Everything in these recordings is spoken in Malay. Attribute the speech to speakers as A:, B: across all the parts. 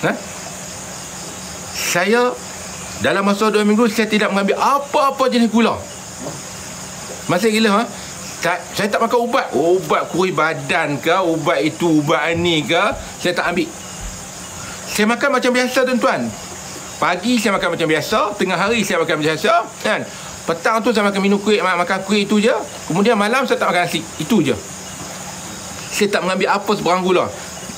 A: Ha? Saya dalam masa 2 minggu saya tidak mengambil apa-apa jenis gula. Masih gila, ha? Saya tak makan ubat kurus badan ke, ubat itu, ubat ini ke, saya tak ambil. Saya makan macam biasa, tuan-tuan. Pagi saya makan macam biasa, tengah hari saya makan macam biasa, kan? Petang tu saya minum kuih, makan kuih itu je. Kemudian malam saya tak makan nasi, itu je. Saya tak mengambil apa sebarang gula.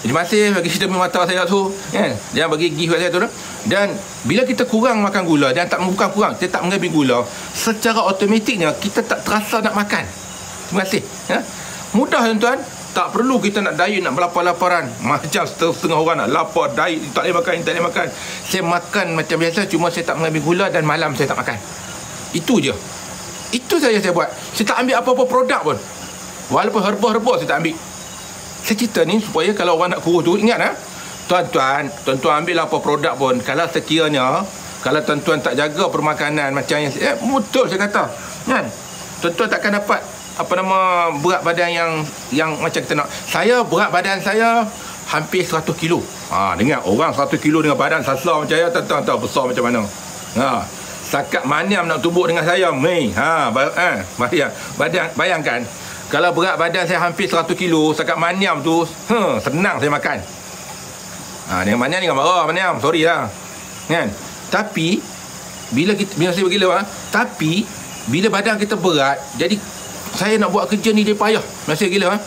A: Terima kasih bagi vitamin mata saya tu, kan? Jangan bagi gift saya tu. Dan bila kita kurang makan gula, dan bukan kurang, kita tak mengambil gula, secara automatiknya kita tak terasa nak makan. Terima kasih. Ya? Mudah, tuan-tuan. Tak perlu kita nak diet, nak berlapar-laparan. Macam setengah orang nak lapar, diet, tak boleh makan, tak boleh makan. Saya makan macam biasa, cuma saya tak mengambil gula dan malam saya tak makan. Itu je. Itu saja saya buat. Saya tak ambil apa-apa produk pun. Walaupun herba-herba saya tak ambil. Saya cerita ni supaya kalau orang nak kurus tu, ingat, ha? Tuan-tuan ambil apa produk pun, kalau sekiranya, kalau tuan-tuan tak jaga permakanan macam yang betul saya kata, kan? Tuan-tuan takkan dapat berat badan yang macam kita nak. Saya berat badan saya hampir 100 kilo. Dengar orang 100 kilo dengan badan sasar macam saya, tuan-tuan tahu besar macam mana. Sakat maniam nak tumbuk dengan saya. Bayangkan kalau berat badan saya hampir 100 kilo, sakat maniam tu senang saya makan. Dengan maniam ni kan marah maniam, sorry lah, kan? Tapi bila saya bergila, tapi bila badan kita berat, jadi saya nak buat kerja ni dia payah. Masih gila,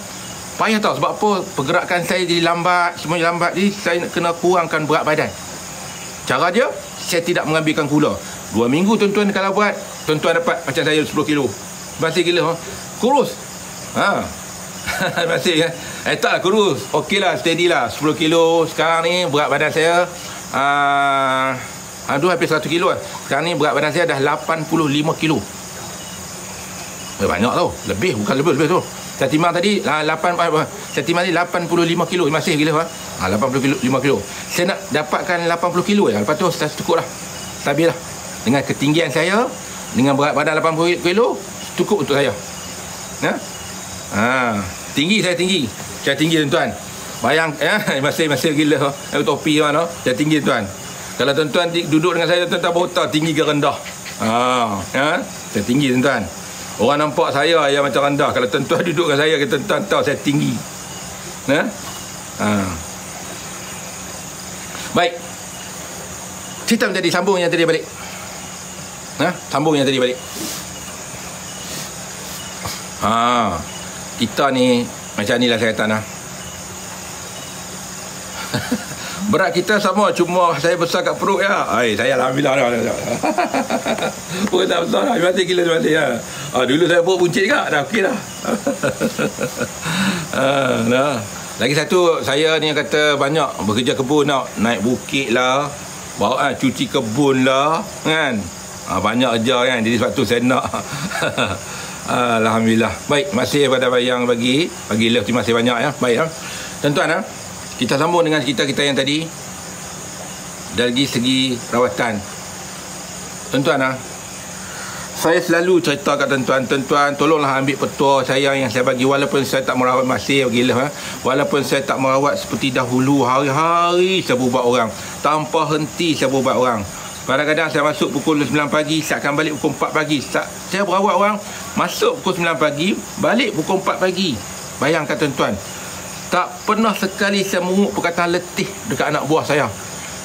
A: payah tau. Sebab apa? Pergerakan saya jadi lambat, semuanya lambat. Jadi saya kena kurangkan berat badan. Cara dia, saya tidak mengambilkan gula. 2 minggu tuan-tuan kalau buat, tuan-tuan dapat macam saya 10 kilo. Masih gila, kurus. Masih, taklah kurus. Okey lah, steady lah, 10 kilo. Sekarang ni berat badan saya hampir 100 kilo lah. Sekarang ni berat badan saya dah 85 kilo. Banyak tau. Bukan lebih tu. Saya timbang tadi saya timbang tadi 85 kilo. Masih gila, 85 kilo. Saya nak dapatkan 80 kilo je. Lepas tu saya cukup lah. Stabil lah. Dengan ketinggian saya, dengan berat badan 80 kilo, cukup untuk saya. Tinggi, saya tinggi, tuan-tuan. Bayang, masih gila, topi mana? Saya tinggi, tuan. Kalau tuan-tuan duduk dengan saya, tuan-tuan baru tahu tinggi ke rendah. Saya tinggi, tuan-tuan. Orang nampak saya yang macam rendah. Kalau tuan-tuan duduk dengan saya, tuan-tuan tahu saya tinggi. Baik. Cerita menjadi sambung yang tadi balik. Sambung yang tadi balik. Kita ni macam ni lah saya kata. Berat kita sama, cuma saya besar kat perut ya. Saya alhamdulillah dah. Perut tak besar dah. Mati gila mati ya. Dulu saya perut buncit juga. Dah okey dah. Lagi satu, saya ni kata banyak bekerja kebun tau. Naik bukit lah, bawa cuci kebun lah, kan. Banyak kerja kan. Jadi sebab tu saya nak. Alhamdulillah. Baik, masih kepada yang bagi love, terima kasih banyak ya. Baik tuan-tuan, kita sambung dengan kita yang tadi dari segi rawatan. Tuan-tuan, saya selalu cerita kat tuan-tuan, tolonglah ambil petua saya yang saya bagi. Walaupun saya tak merawat, masih gila, walaupun saya tak merawat seperti dahulu, hari-hari saya berubat orang, tanpa henti saya berubat orang. Kadang-kadang saya masuk pukul 9 pagi, saya akan balik pukul 4 pagi. Saya berawat orang, masuk pukul 9 pagi, balik pukul 4 pagi. Bayangkan tuan-tuan, tak pernah sekali saya mengutuk perkataan letih dekat anak buah saya.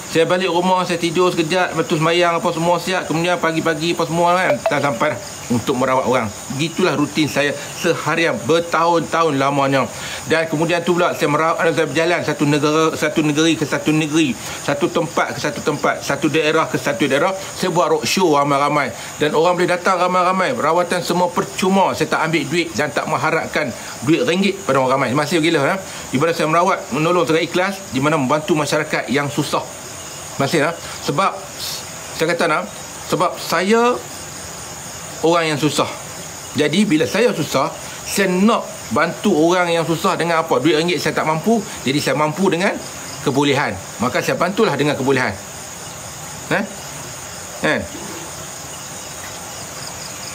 A: Saya balik rumah, saya tidur sekejap, lepas tu sembahyang apa semua siap. Kemudian pagi-pagi apa semua kan, tak sampai untuk merawat orang. Begitulah rutin saya seharian, bertahun-tahun lamanya. Dan kemudian tu pula saya merawat, saya berjalan satu negeri ke satu negeri, satu tempat ke satu tempat, satu daerah ke satu daerah. Saya buat roadshow ramai-ramai, dan orang boleh datang ramai-ramai. Rawatan semua percuma. Saya tak ambil duit dan tak mengharapkan duit ringgit pada orang ramai. Masih gila di mana saya merawat, menolong secara ikhlas, di mana membantu masyarakat yang susah. Masih sebab saya kata sebab saya orang yang susah. Jadi bila saya susah, saya nak bantu orang yang susah dengan apa? Duit ringgit saya tak mampu, jadi saya mampu dengan kebolehan. Maka saya bantulah dengan kebolehan.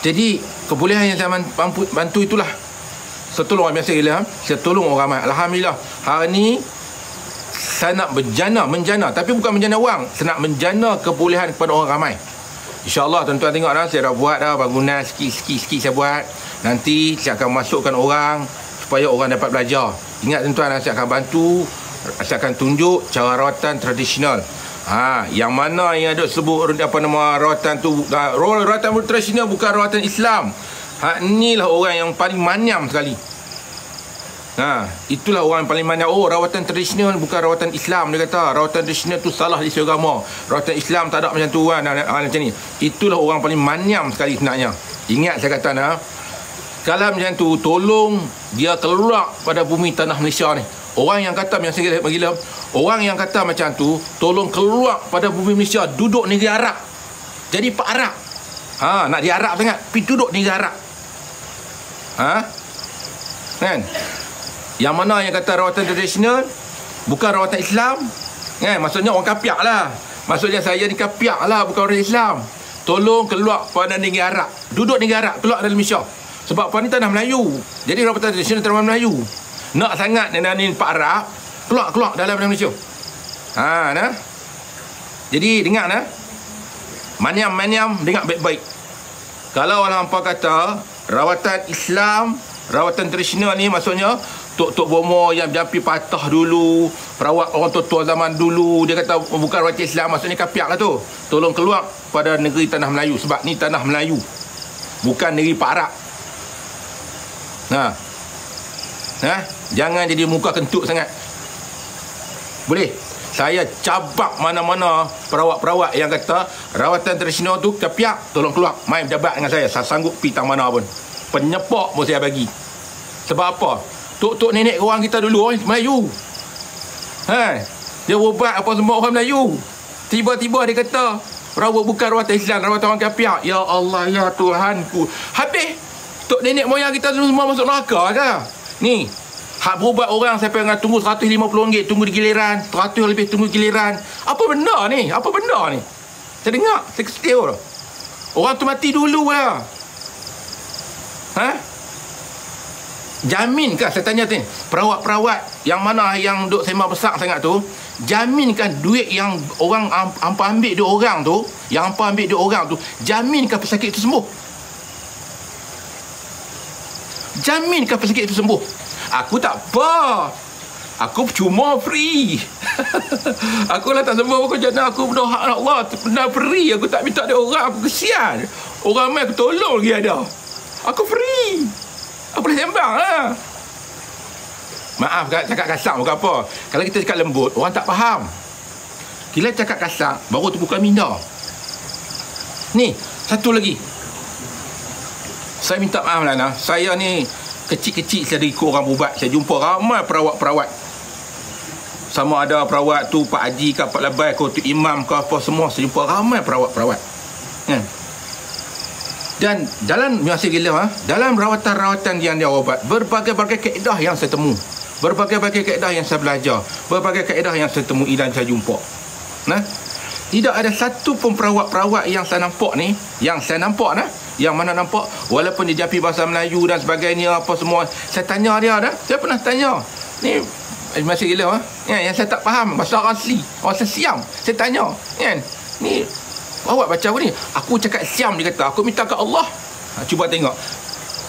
A: Jadi kebolehan yang saya mampu bantu itulah saya tolong orang biasa gila. Saya tolong orang ramai. Alhamdulillah, hari ni saya nak menjana, tapi bukan menjana wang. Saya nak menjana kebolehan kepada orang ramai. InsyaAllah tuan-tuan tengok dah, saya dah buat dah bangunan sikit saya buat. Nanti saya akan masukkan orang supaya orang dapat belajar. Ingat tuan-tuan, saya akan bantu, saya akan tunjuk cara rawatan tradisional. Yang mana yang ada sebut apa nama rawatan tu, rawatan tradisional bukan rawatan Islam. Inilah orang yang paling manyam sekali. Itulah orang yang paling banyak. Rawatan tradisional bukan rawatan Islam. Dia kata rawatan tradisional tu salah di segi agama. Rawatan Islam tak ada macam tu kan, macam ni. Itulah orang paling manyam sekali sebenarnya. Ingat saya kata kalau macam tu, tolong dia keluar pada bumi tanah Malaysia ni. Orang yang kata yang saya gila, orang yang kata macam tu, tolong keluar pada bumi Malaysia, duduk negeri Arab. Jadi Pak Arab. Nak di Arab sangat, pergi duduk negeri Arab. Kan? Yang mana yang kata rawatan tradisional bukan rawatan Islam, kan? Maksudnya orang kapiak lah. Maksudnya saya ni kapiak lah, bukan orang Islam. Tolong keluar pada negeri Arab, duduk negeri Arab, keluar dari Malaysia. Sebab apa ni tanah Melayu. Jadi rawatan tradisional tanah Melayu. Nak sangat ni Pak Arab, keluar dalam Malaysia. Jadi dengar Manyam dengar baik-baik. Kalau orang hampa kata rawatan Islam, rawatan tradisional ni maksudnya Tok Bomo yang jampi patah dulu, perawat orang tua zaman dulu, dia kata bukan rawatan Islam, maksudnya kapiak lah tu. Tolong keluar pada negeri tanah Melayu, sebab ni tanah Melayu, bukan negeri Pak Arab. Jangan jadi muka kentut sangat. Boleh? Saya cabak mana-mana perawat-perawat yang kata rawatan tradisional tu kapiak, tolong keluar, main berjabat dengan saya sanggup pergi tang mana pun. Penyepak pun saya bagi. Sebab apa? Tok nenek orang kita dulu orang Melayu. Dia ubat apa semua orang Melayu. Tiba-tiba dia kata perawat bukan rawatan Islam, rawatan orang kapiak. Ya Allah, ya Tuhanku. Habis tok nenek moyang kita dulu semua masuk neraka ke? Ni hak berubat orang sampai dengan tunggu RM150, tunggu di giliran, 100 lebih tunggu giliran. Apa benda ni? Saya dengar, saya kesetir. Orang tu mati dulu lah. Jaminkah, saya tanya ni, perawat-perawat yang mana yang duk sembang besar sangat tu, jaminkah duit yang orang hampa ambil duit orang tu, jaminkah pesakit itu sembuh? Jaminkah pesakit itu sembuh? Aku tak apa. Aku cuma free. Aku lah tak sembuh, aku jana aku berdoa Allah, benar free. Aku tak minta dia orang, aku kesian. Orang main aku tolong lagi ada. Aku free. Aku boleh sembang lah. Maaf cakap kasar bukan apa. Kalau kita cakap lembut, orang tak faham. Bila cakap kasar, baru tu bukan minda. Ni, satu lagi. Saya minta maaf lah. Saya ni kecil-kecil saya ikut orang berubat. Saya jumpa ramai perawat-perawat. Sama ada perawat tu Pak Haji ke Pak Labai ke tu Imam ke apa semua. Saya jumpa ramai perawat-perawat. Dan dalam masih gila dalam rawatan-rawatan yang dia ubat, berbagai-bagai kaedah yang saya temu, berbagai-bagai kaedah yang saya belajar, berbagai kaedah yang saya temui dan saya jumpa. Tidak ada satu pun perawat-perawat yang saya nampak ni, yang mana nampak walaupun dia japi bahasa Melayu dan sebagainya apa semua, saya tanya dia saya pernah tanya ni masih gila yang saya tak faham bahasa asli, bahasa Siam, saya tanya ni awak baca apa ni? Aku cakap Siam, dia kata aku minta ke Allah. Cuba tengok,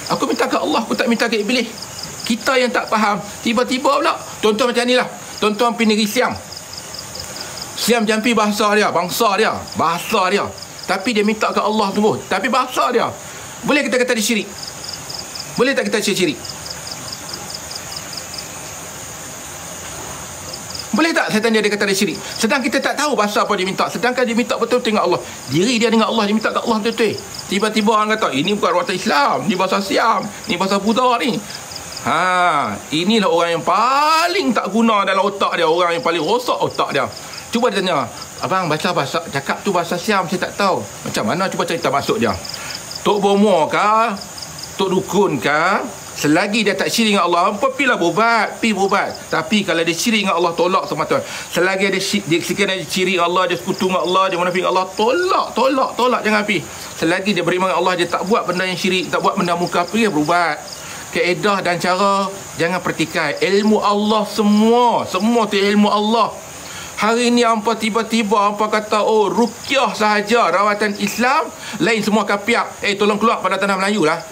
A: aku minta ke Allah, aku tak minta ke Iblis. Kita yang tak faham, tiba-tiba pula tuan-tuan macam ni lah, tuan-tuan pergi negeri Siam jampi bahasa dia, bangsa dia, bahasa dia, tapi dia minta ke Allah tunggu, tapi bahasa dia. Boleh kita kata dia syirik? Boleh tak kita syirik? Boleh tak saya tanya dia kata dia syirik? Sedang kita tak tahu bahasa apa dia minta. Sedangkan dia minta betul-betul dengan Allah. Diri dia dengan Allah, dia minta ke Allah betul-betul. Tiba-tiba orang kata, ini bukan rawatan Islam, ni bahasa Siam, ni bahasa Buddha ni. Inilah orang yang paling tak guna dalam otak dia, orang yang paling rosak otak dia. Cuba dia tanya, abang baca bahasa, cakap tu bahasa Siam, saya tak tahu. Macam mana? Cuba cerita maksud dia. Tok Bomo kah? Tok Dukun kah? Selagi dia tak syirik dengan Allah, pergilah pergi berubat. Tapi kalau dia syirik dengan Allah, tolak semata. Selagi dia syirik dengan Allah, dia sekutu dengan Allah, dia munafik dengan Allah, tolak, jangan pergi. Selagi dia beriman dengan Allah, dia tak buat benda yang syirik, tak buat benda munkar, pergi berubat. Kaedah dan cara jangan pertikai. Ilmu Allah semua tu ilmu Allah. Hari ni hampa tiba-tiba hampa kata, oh ruqyah sahaja rawatan Islam, lain semua kapiak. Tolong keluar pada tanah Melayu lah.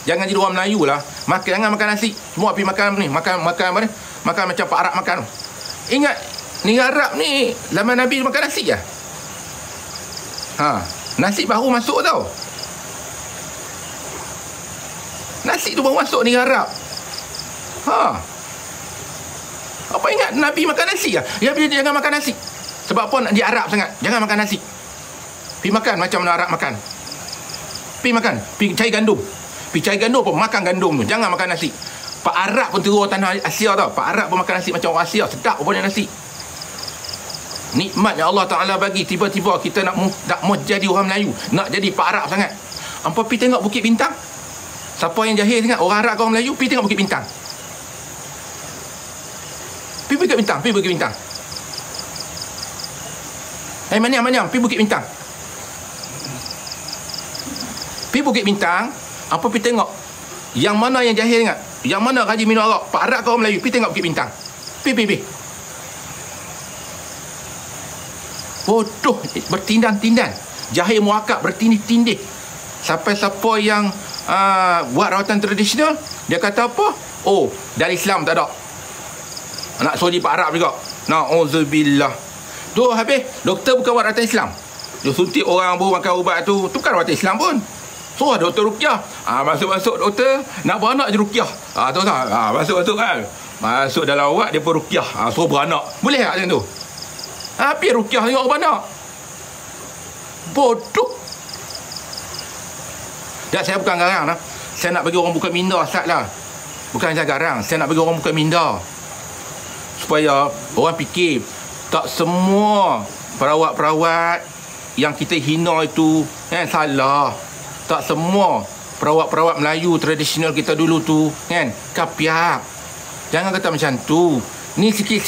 A: Jangan jadi orang Melayu lah. Jangan makan nasi. Semua pergi makan ni. Makan apa ni? Makan macam Pak Arab makan. Ingat, ni Arab ni zaman Nabi makan nasi lah. Nasi baru masuk tau. Nasi tu baru masuk ni Arab. Apa ingat Nabi makan nasi lah? Ya, bila dia jangan makan nasi. Sebab apa nak dia Arab sangat? Jangan makan nasi. Pergi makan macam mana Arab makan. Pergi makan. Pergi cari gandum. Pergi cari gandum pun makan gandum tu. Jangan makan nasi. Pak Arab pun terus tanah Asia tau. Pak Arab pun makan nasi macam orang Asia. Sedap pun nasi. Nikmat yang Allah Ta'ala bagi. Tiba-tiba kita nak mau jadi orang Melayu. Nak jadi Pak Arab sangat. Hampa pergi tengok Bukit Bintang. Siapa yang jahil sangat? Orang Arab ke orang Melayu? Pergi tengok Bukit Bintang. Pergi Bukit Bintang. Pergi Bukit Bintang. Maniam. Pergi Bukit Bintang. Pergi Bukit Bintang. Apa pergi tengok yang mana yang jahil ingat, yang mana rajin minum arak, Pak Arab ke orang Melayu. Pergi tengok Bukit Bintang. Pergi. Bodoh, bertindang-tindang. Jahil muakab, bertindih-tindih. Sampai siapa yang buat rawatan tradisional, dia kata apa? Oh, dari Islam tak ada. Nak suruh Pak Arab juga. Na'udzubillah. Tu habis, doktor bukan buat rawatan Islam. Dia suntik orang baru makan ubat tu. Tu bukan rawatan Islam pun. So doktor ruqyah. Masuk doktor, nak beranak je ruqyah. Tu tak? Masuk kan. Masuk dalam awak dia pun ruqyah. Suruh beranak. Boleh tak macam tu? Pergi ruqyah tengok orang beranak. Bodoh. Dan saya bukan garang lah. Saya nak bagi orang buka minda asal lah. Bukan saya garang. Saya nak bagi orang buka minda. Supaya orang fikir tak semua perawat-perawat yang kita hina itu salah. Tak semua perawat-perawat Melayu tradisional kita dulu tu kapiak. Jangan kata macam tu. Ni sikit.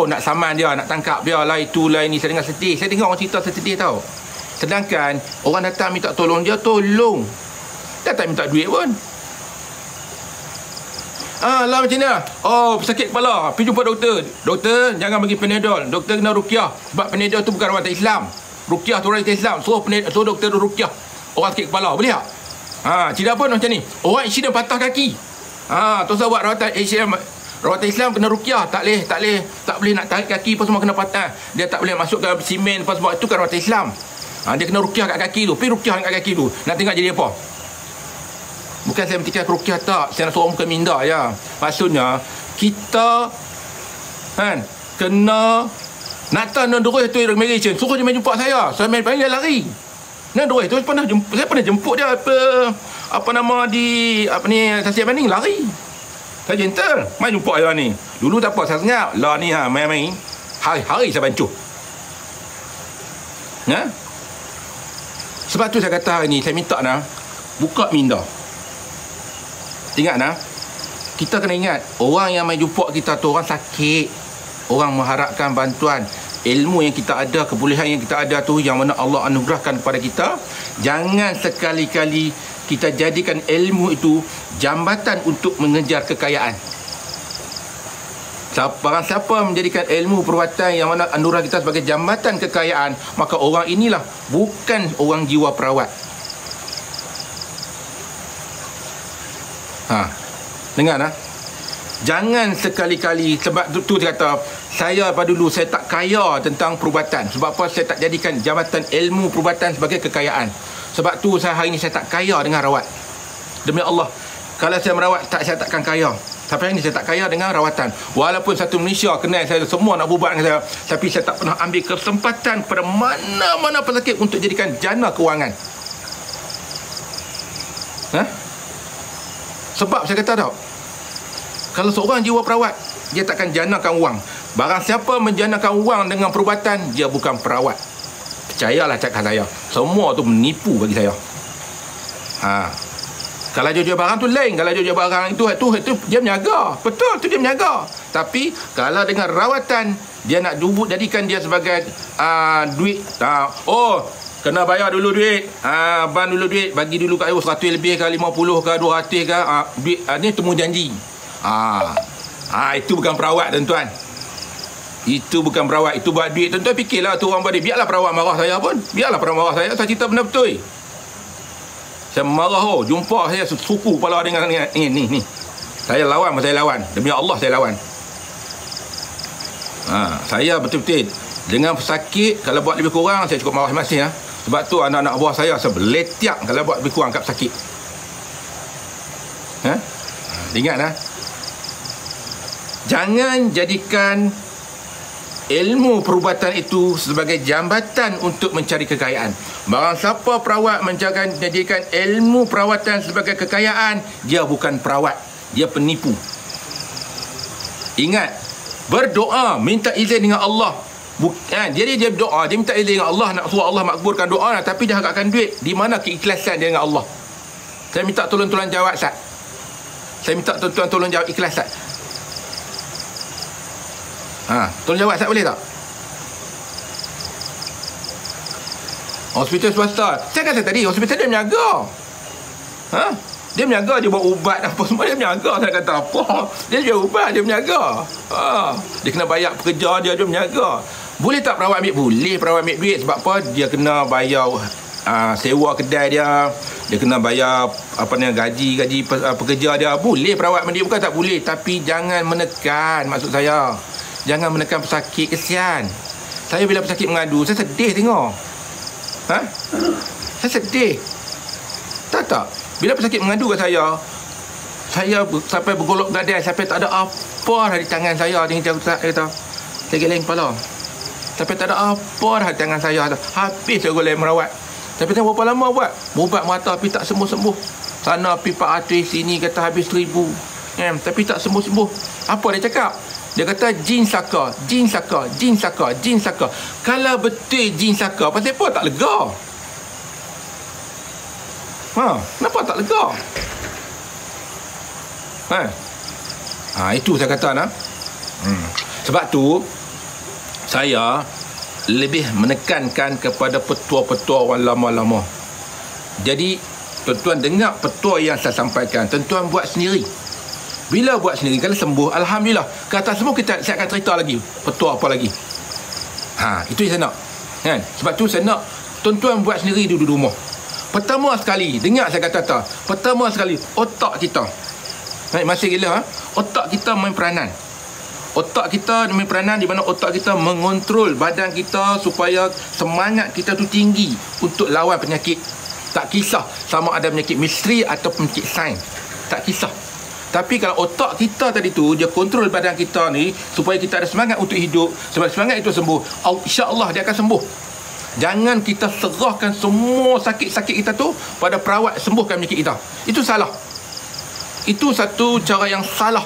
A: Nak saman dia, nak tangkap dia lah, itu lah ini. Saya dengar sedih. Saya dengar orang cerita sedih tau. Sedangkan orang datang minta tolong dia, tolong. Dia tak minta duit pun. Lah macam ni lah. Sakit kepala, pergi jumpa doktor. Doktor, jangan bagi Panadol. Doktor kena ruqyah. Sebab Panadol tu bukan rawatan Islam. Ruqyah tu rawatan Islam. Suruh doktor tu ruqyah orang sakit kepala. Boleh tak? Tidak apa macam ni. Orang insiden patah kaki. Tu sebab buat rawatan Islam kena ruqyah. Tak boleh nak tarik kaki apa semua kena patah. Dia tak boleh masuk dalam simen apa semua. Itu kan rawatan Islam. Dia kena ruqyah kat kaki tu. Pergi ruqyah kat kaki tu. Nak tengok jadi apa? Bukan saya mentikkan ruqyah tak. Saya nak suruh muka minda ya. Maksudnya kita kena nak tahu Nandurus tu immigration. Suruh dia main jumpa saya. Saya main panggil dia lari. Nandurus tu saya pernah jemput dia Tasik Banding lari. Saya gentle. Main jumpa saya ni. Dulu tak apa saya senyap. Lah ni main-main. Hari-hari saya bancuh. Sebab tu saya kata hari ni saya minta buka minda. Ingat kita kena ingat orang yang main jumpa kita tu orang sakit. Orang mengharapkan bantuan. Ilmu yang kita ada, kebolehan yang kita ada tu, yang mana Allah anugerahkan kepada kita, jangan sekali-kali kita jadikan ilmu itu jambatan untuk mengejar kekayaan. Barang siapa menjadikan ilmu perubatan yang mana anugerah kita sebagai jambatan kekayaan, maka orang inilah bukan orang jiwa perawat. Dengar jangan sekali-kali. Sebab tu dia kata, saya pada dulu saya tak kaya tentang perubatan. Sebab apa? Saya tak jadikan jabatan ilmu perubatan sebagai kekayaan. Sebab tu hari ini saya tak kaya dengan rawat. Demi Allah, kalau saya merawat saya takkan kaya. Sampai hari ini saya tak kaya dengan rawatan. Walaupun satu Malaysia kenal saya, semua nak berubat dengan saya, tapi saya tak pernah ambil kesempatan pada mana-mana pesakit untuk jadikan jana kewangan. Sebab saya kata tau, kalau seorang jiwa perawat, dia takkan janakan wang. Barang siapa menjanakan wang dengan perubatan, dia bukan perawat. Percayalah cakap saya. Semua tu menipu bagi saya. Kalau jual barang tu lain. Kalau jual barang itu dia meniaga. Betul, tu dia meniaga. Tapi kalau dengan rawatan, dia nak jadikan dia sebagai duit. Kena bayar dulu duit. Ban dulu duit. Bagi dulu kat 100 lebih ke 50 ke 200 ke. Duit ni temu janji. Itu bukan perawat tuan-tuan. Itu bukan perawat, itu buat duit. Tuan-tuan fikirlah tu orang buat duit. Biarlah perawat marah saya pun. Biarlah perawat marah saya. Saya cerita benda betul. Saya marah jumpa saya suku kepala dengan ni. Saya lawan, saya lawan. Demi Allah saya lawan. Saya betul-betul dengan pesakit, kalau buat lebih kurang saya cukup marah masih. Sebab tu anak-anak buah saya beletiak kalau buat lebih kurang kat pesakit. Ingat jangan jadikan ilmu perubatan itu sebagai jambatan untuk mencari kekayaan. Barang siapa perawat menjadikan ilmu perawatan sebagai kekayaan, dia bukan perawat, dia penipu. Ingat, berdoa minta izin dengan Allah. Jadi dia berdoa, dia minta izin dengan Allah, nak suruh Allah makbulkan doa, tapi dia harapkan duit. Di mana keikhlasan dia dengan Allah? Saya minta tolong jawab, Ustaz. Saya minta tuan-tuan tolong jawab ikhlas, Ustaz. Tolong jawab, Ustaz, boleh tak? Hospital swasta. Saya kata tadi, hospital dia menjaga. Dia menjaga, dia buat ubat apa semua, dia menjaga. Saya kata apa? Dia jual ubat, dia menjaga. Dia kena bayar pekerja dia menjaga. Boleh tak perawat ambil? Boleh perawat ambil duit. Sebab apa? Dia kena bayar sewa kedai dia. Dia kena bayar gaji pekerja dia. Boleh perawat ambil, bukan tak boleh. Tapi jangan menekan, maksud saya. Jangan menekan pesakit, kesian. Saya bila pesakit mengadu, saya sedih tengok. Saya sedih. Tak. Bila pesakit mengadu kat saya sampai bergolok gadai, sampai tak ada apa dah di tangan saya. Dia kata, saya geleng kepala. Sampai tak ada apa dah di tangan saya. Habis saya golek merawat. Tapi tengok berapa lama buat. Berubat mata tapi tak sembuh-sembuh. Sana pergi 400, sini kata habis 1000. Tapi tak sembuh-sembuh. Apa dia cakap? Dia kata jin saka. Kalau betul jin saka, pasal apa tak lega? Kenapa tak lega? Itu saya kata Sebab tu saya lebih menekankan kepada petua-petua orang lama-lama. Jadi tuan-tuan dengar petua yang saya sampaikan, tuan-tuan buat sendiri. Bila buat sendiri, kalau sembuh, alhamdulillah. Kata semua saya akan cerita lagi petua apa lagi. Itu yang saya nak. Sebab tu saya nak tuan-tuan buat sendiri di rumah. Pertama sekali, dengar saya kata pertama sekali, otak kita. Masih gila otak kita main peranan. Otak kita main peranan di mana otak kita mengontrol badan kita supaya semangat kita tu tinggi untuk lawan penyakit. Tak kisah sama ada penyakit misteri atau penyakit sains. Tak kisah. Tapi kalau otak kita tadi tu, dia kontrol badan kita ni supaya kita ada semangat untuk hidup. Sebab semangat itu sembuh, insya-Allah dia akan sembuh. Jangan kita serahkan semua sakit-sakit kita tu pada perawat sembuhkan penyakit kita. Itu salah. Itu satu cara yang salah.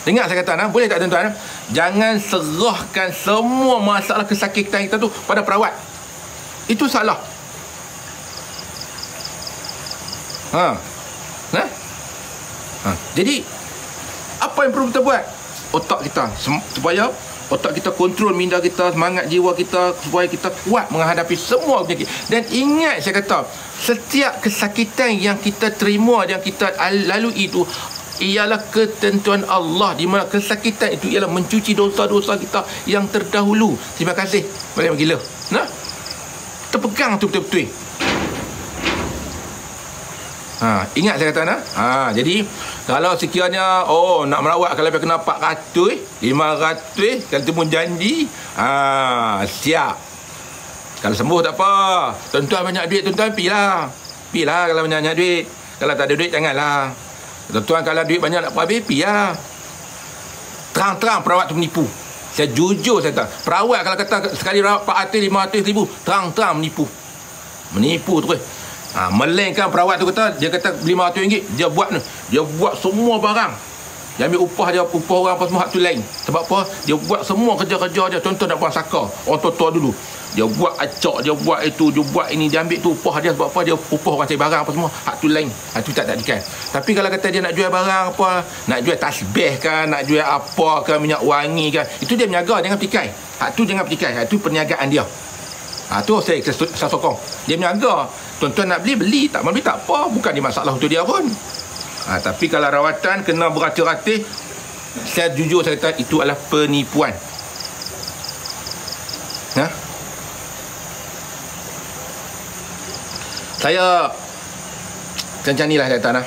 A: Dengar saya kata, boleh tak tuan-tuan? Jangan serahkan semua masalah kesakitan kita tu pada perawat. Itu salah. Jadi apa yang perlu kita buat? Otak kita, supaya otak kita kontrol minda kita, semangat jiwa kita, supaya kita kuat menghadapi semua penyakit. Dan ingat saya kata, setiap kesakitan yang kita terima, yang kita lalui itu ialah ketentuan Allah, di mana kesakitan itu ialah mencuci dosa-dosa kita yang terdahulu. Terima kasih. Boleh gila. Terpegang tu betul-betul. Ingat saya kata jadi kalau sekiranya nak merawat, kalau kena 400, 500, kalau temu janji, siap. Kalau sembuh tak apa. Tuan-tuan banyak duit, tuan-tuan pilah kalau banyak duit. Kalau tak ada duit, janganlah. Tuan-tuan kalau duit banyak nak habis, pilah. Terang-terang perawat tu menipu. Saya jujur saya kata, perawat kalau kata sekali rawat 400, 500 ribu, terang-terang menipu terus. Melainkan perawat tu kata, dia kata RM500, dia buat semua barang. Dia ambil upah orang apa semua, hak tu lain. Sebab apa? Dia buat semua kerja-kerja dia. Contoh nak buang saka, orang tua-tua dulu, dia buat acak, dia buat itu, dia buat ini, dia ambil tu upah dia. Sebab apa? Dia upah orang cari barang apa semua, hak tu lain. Hak tu tak dikan. Tapi kalau kata dia nak jual barang apa, nak jual tasbih kan, nak jual apa kan, minyak wangi kan, itu dia berniaga, jangan petikai. Hak tu jangan petikai, hak tu perniagaan dia. Tu saya sokong. Dia berniaga. Tuan-tuan nak beli, tak beli tak apa, bukan dia masalah untuk dia pun. Tapi kalau rawatan kena beratus-ratus, saya jujur saya kata itu adalah penipuan. Saya macam ni lah kata nah.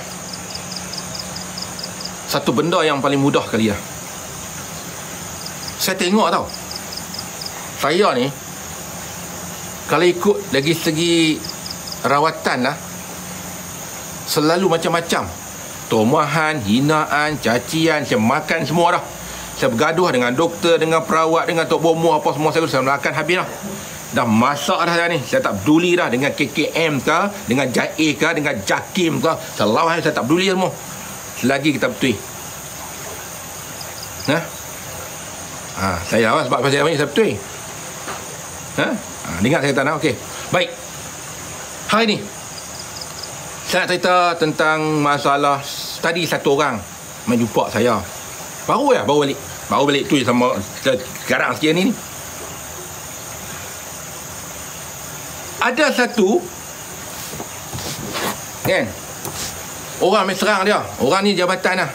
A: Satu benda yang paling mudah kali lah. Saya tengok tau, saya ni kalau ikut dari segi rawatan lah, selalu macam-macam. Tomahan, hinaan, cacian, saya makan semua dah. Saya bergaduh dengan doktor, dengan perawat, dengan tok bomoh, apa semua saya makan habis dah. Dah masak dah saya ni. Saya tak peduli dah dengan KKM ke, dengan Jaih ke, dengan Jakim ke. Selalu saya tak peduli semua, selagi kita betul. Saya sebab pasal ni saya betul. Dengar saya kata nak. Okey. Baik. Hari ni saya nak cerita tentang masalah tadi satu orang menjumpa saya. Baru balik tu sama sekarang sekian ni. Ada satu kan, orang main serang dia. Orang ni jabatan lah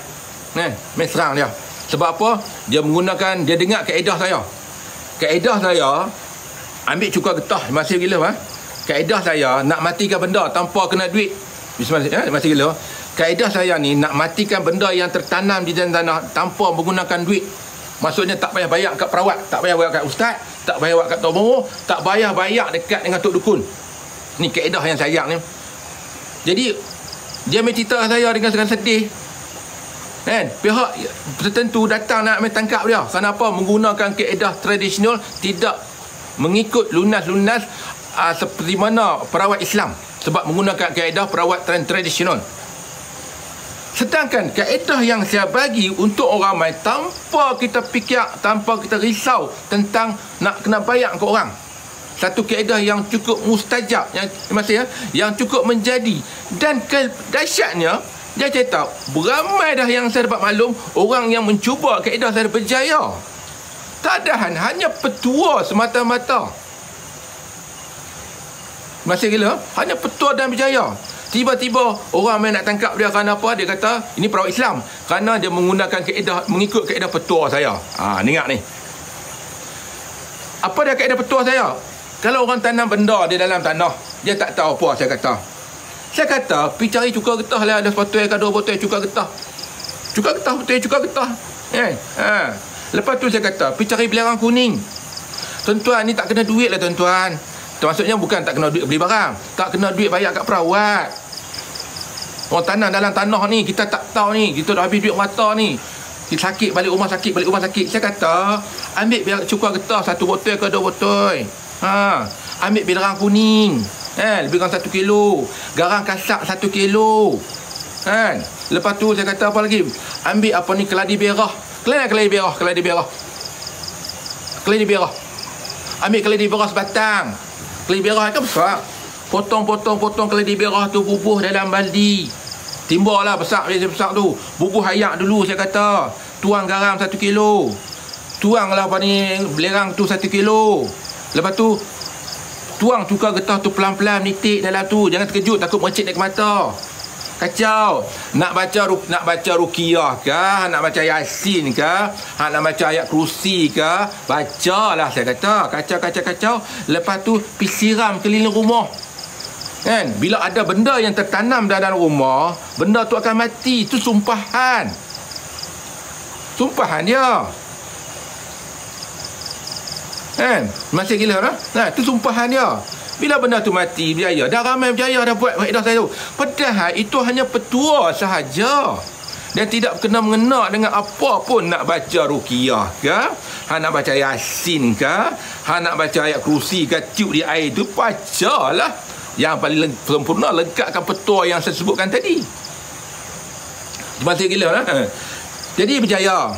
A: kan, main serang dia. Sebab apa? Dia menggunakan, dia dengar kaedah saya. Kaedah saya ambil cuka getah masih gila. Kaedah saya nak matikan benda tanpa kena duit. Masih gila. Kaedah saya ni nak matikan benda yang tertanam di dalam tanah tanpa menggunakan duit. Maksudnya tak payah bayar kat perawat, tak payah bayar kat ustaz, tak payah bayar kat tok bomoh, tak payah bayar dekat dengan tok dukun. Ni kaedah yang saya ni. Jadi dia main cerita saya dengan sedih kan, pihak tertentu datang nak main tangkap dia. Kenapa? Menggunakan kaedah tradisional, tidak mengikut lunas-lunas seperti mana perawat Islam. Sebab menggunakan kaedah perawat tradisional. Sedangkan kaedah yang saya bagi untuk orang ramai tanpa kita fikir, tanpa kita risau tentang nak kena bayar ke orang. Satu kaedah yang cukup mustajab, yang cukup menjadi. Dan dahsyatnya, dia cerita beramai dah yang saya dapat maklum orang yang mencuba kaedah saya berjaya. Tak ada hanya petua semata-mata. Masih gila, hanya petua dan berjaya. Tiba-tiba orang main nak tangkap dia kerana apa? Dia kata ini perawat Islam kerana dia menggunakan kaedah, mengikut kaedah petua saya. Dengar ni. Apa dia kaedah petua saya? Kalau orang tanam benda di dalam tanah, dia tak tahu apa saya kata. Saya kata, pergi cari cuka getah lah, ada sepotong ke 2 botol cuka getah. Cuka getah, betul cuka getah. Lepas tu saya kata, pergi cari belerang kuning. Tuan-tuan, ni tak kena duit lah tuan-tuan. Maksudnya bukan tak kena duit beli barang, tak kena duit bayar kat perawat. Orang tanam dalam tanah ni, kita tak tahu ni, kita dah habis duit mata ni. Kita sakit, balik rumah sakit, balik rumah sakit. Saya kata, ambil cuka getah 1 botol ke 2 botol. Ambil belerang kuning, lebih kurang 1 kilo. Garang kasak 1 kilo. Lepas tu saya kata apa lagi? Ambil apa ni, keladi berah. Keladi berah. Ambil keladi berah sebatang. Keladi berah kan besar. Potong keladi berah tu, bubuh dalam baldi. Timbalah besar tu. Bubuh ayak dulu saya kata. Tuang garam 1 kilo. Tuanglah apa ni, belerang tu 1 kilo. Lepas tu tuang cuka getah tu pelan-pelan, nitik dalam tu. Jangan terkejut, takut mercik dekat mata. Kacau. Nak baca ruqyah ke, nak baca yasin ke, nak baca ayat kursi ke, bacalah saya kata. Kacau. Lepas tu pergi siram keliling rumah. Kan? Bila ada benda yang tertanam dalam rumah, benda tu akan mati. Itu sumpahan. Sumpahan dia. Kan? Masih gila lah. Itu sumpahan dia. Bila benda tu mati, berjaya. Dah ramai berjaya dah buat kaedah saya tu. Padahal itu hanya petua sahaja. Dan tidak kena mengena dengan apa pun. Nak baca ruqyah ke, nak baca yasin ke, nak baca ayat kursi ke, tiup di air tu, bacalah. Yang paling sempurna, lengkapkan petua yang saya sebutkan tadi. Masih gila lah. Jadi berjaya.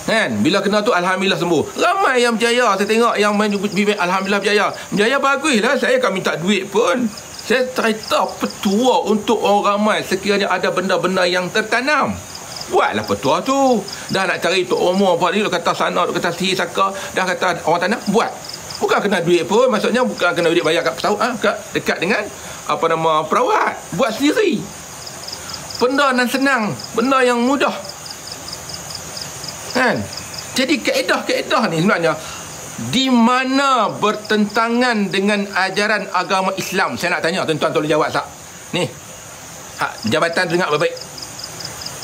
A: Kan? Bila kena tu alhamdulillah sembuh. Ramai yang berjaya. Saya tengok yang main alhamdulillah berjaya. Berjaya baguslah. Saya kan minta duit pun. Saya cerita petua untuk orang ramai sekiranya ada benda-benda yang tertanam. Buatlah petua tu. Dah nak cari tok umur apa ni, kata sana, kata sihir saka, dah kata orang tanam, buat. Bukan kena duit pun. Maksudnya bukan kena duit bayar kat pesawat, dekat dengan apa nama perawat. Buat sendiri. Benda yang senang, benda yang mudah. Kan? Jadi kaedah-kaedah ni sebenarnya di mana bertentangan dengan ajaran agama Islam? Saya nak tanya, tuan-tuan tolong jawab tak? Ni, jabatan dengar baik-baik.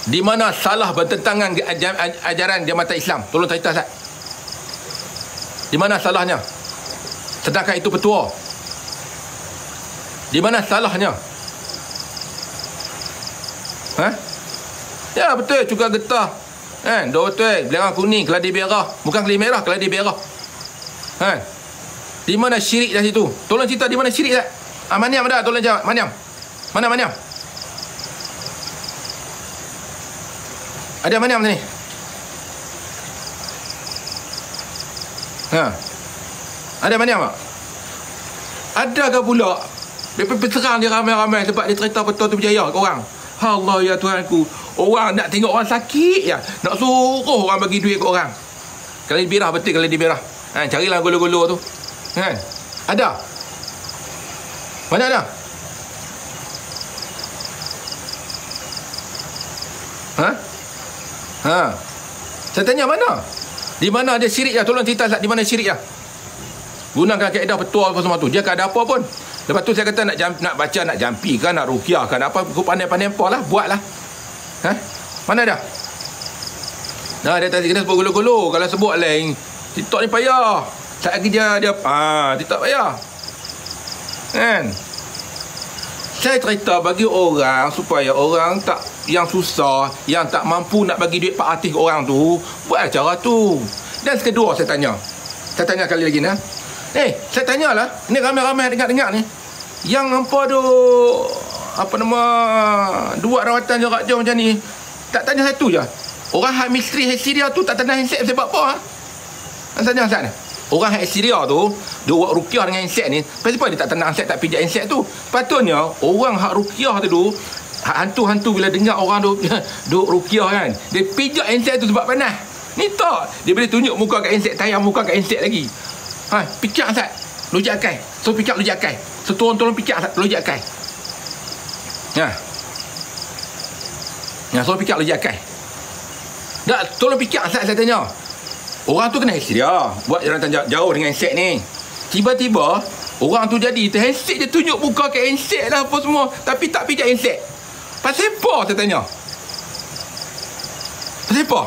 A: Di mana salah bertentangan dengan ajaran jabatan Islam? Tolong cerita tak? Di mana salahnya? Sedangkan itu petua. Di mana salahnya? Ya betul, cuka getah. Kan, betul. Belerang kuning, keladi merah. Bukan keladi merah, keladi merah. Di mana syirik dah situ? Tolong cerita di mana syirik tak? Maniam dah, tolong jawab. Maniam. Mana Maniam? Ada Maniam ni? Ada Maniam tak? Adakah pula berserang dia ramai-ramai sebab dia cerita betul tu berjaya ke orang? Allah ya Tuhanku, orang nak tengok orang sakit ya, nak suruh orang bagi duit ke orang. Kalau di birah betul, kalau di birah. Carilah golo-golo tu. Kan? Ada? Mana ada? Saya tanya mana? Di mana ada syirik ya? Tolong cerita tak di mana syirik ya? Gunakan kaedah petua apa semua tu. Dia tak ada apa pun. Lepas tu saya kata nak baca, nak jampi kan, nak ruqyah kan, apa pandai-pandai apa lah, buatlah. Mana dah? Dia tadi kena sebut golo-golo. Kalau sebut lain, TikTok ni payah. Tak lagi dia TikTok payah. Kan? Saya cerita bagi orang supaya orang tak, yang susah, yang tak mampu nak bagi duit Pak Atif ke orang tu, buat acara tu. Dan kedua saya tanya kali lagi ni. Saya tanyalah, ni ramai-ramai dengar-dengar ni. Yang hampa tu dua rawatan jarak jauh macam ni. Tak tanya satu je. Orang hak misteri Syria tu tak tanya handset sebab apa? Tanya Ustaz ni. Orang hak Syria tu, dia buat ruqyah dengan handset ni. Kenapa dia tak tanya handset, tak pijak handset tu? Patutnya orang hak ruqyah tu, hak hantu-hantu bila dengar orang duk ruqyah kan, dia pijak handset tu sebab panas. Ni tak. Dia boleh tunjuk muka kat handset, tayang muka kat handset lagi. Pijak Ustaz, lojak akai. So pijak lojak akai. So tolong pijak Ustaz, lojak akai. So pijak lojak akai. Dah, tolong pijak Ustaz, saya tanya. Orang tu kena Syria, buat jalan jauh dengan handset ni. Tiba-tiba orang tu jadi handset, dia tunjuk muka kat handset lah apa semua, tapi tak pijak handset. Pasal apa saya tanya? Pasal apa?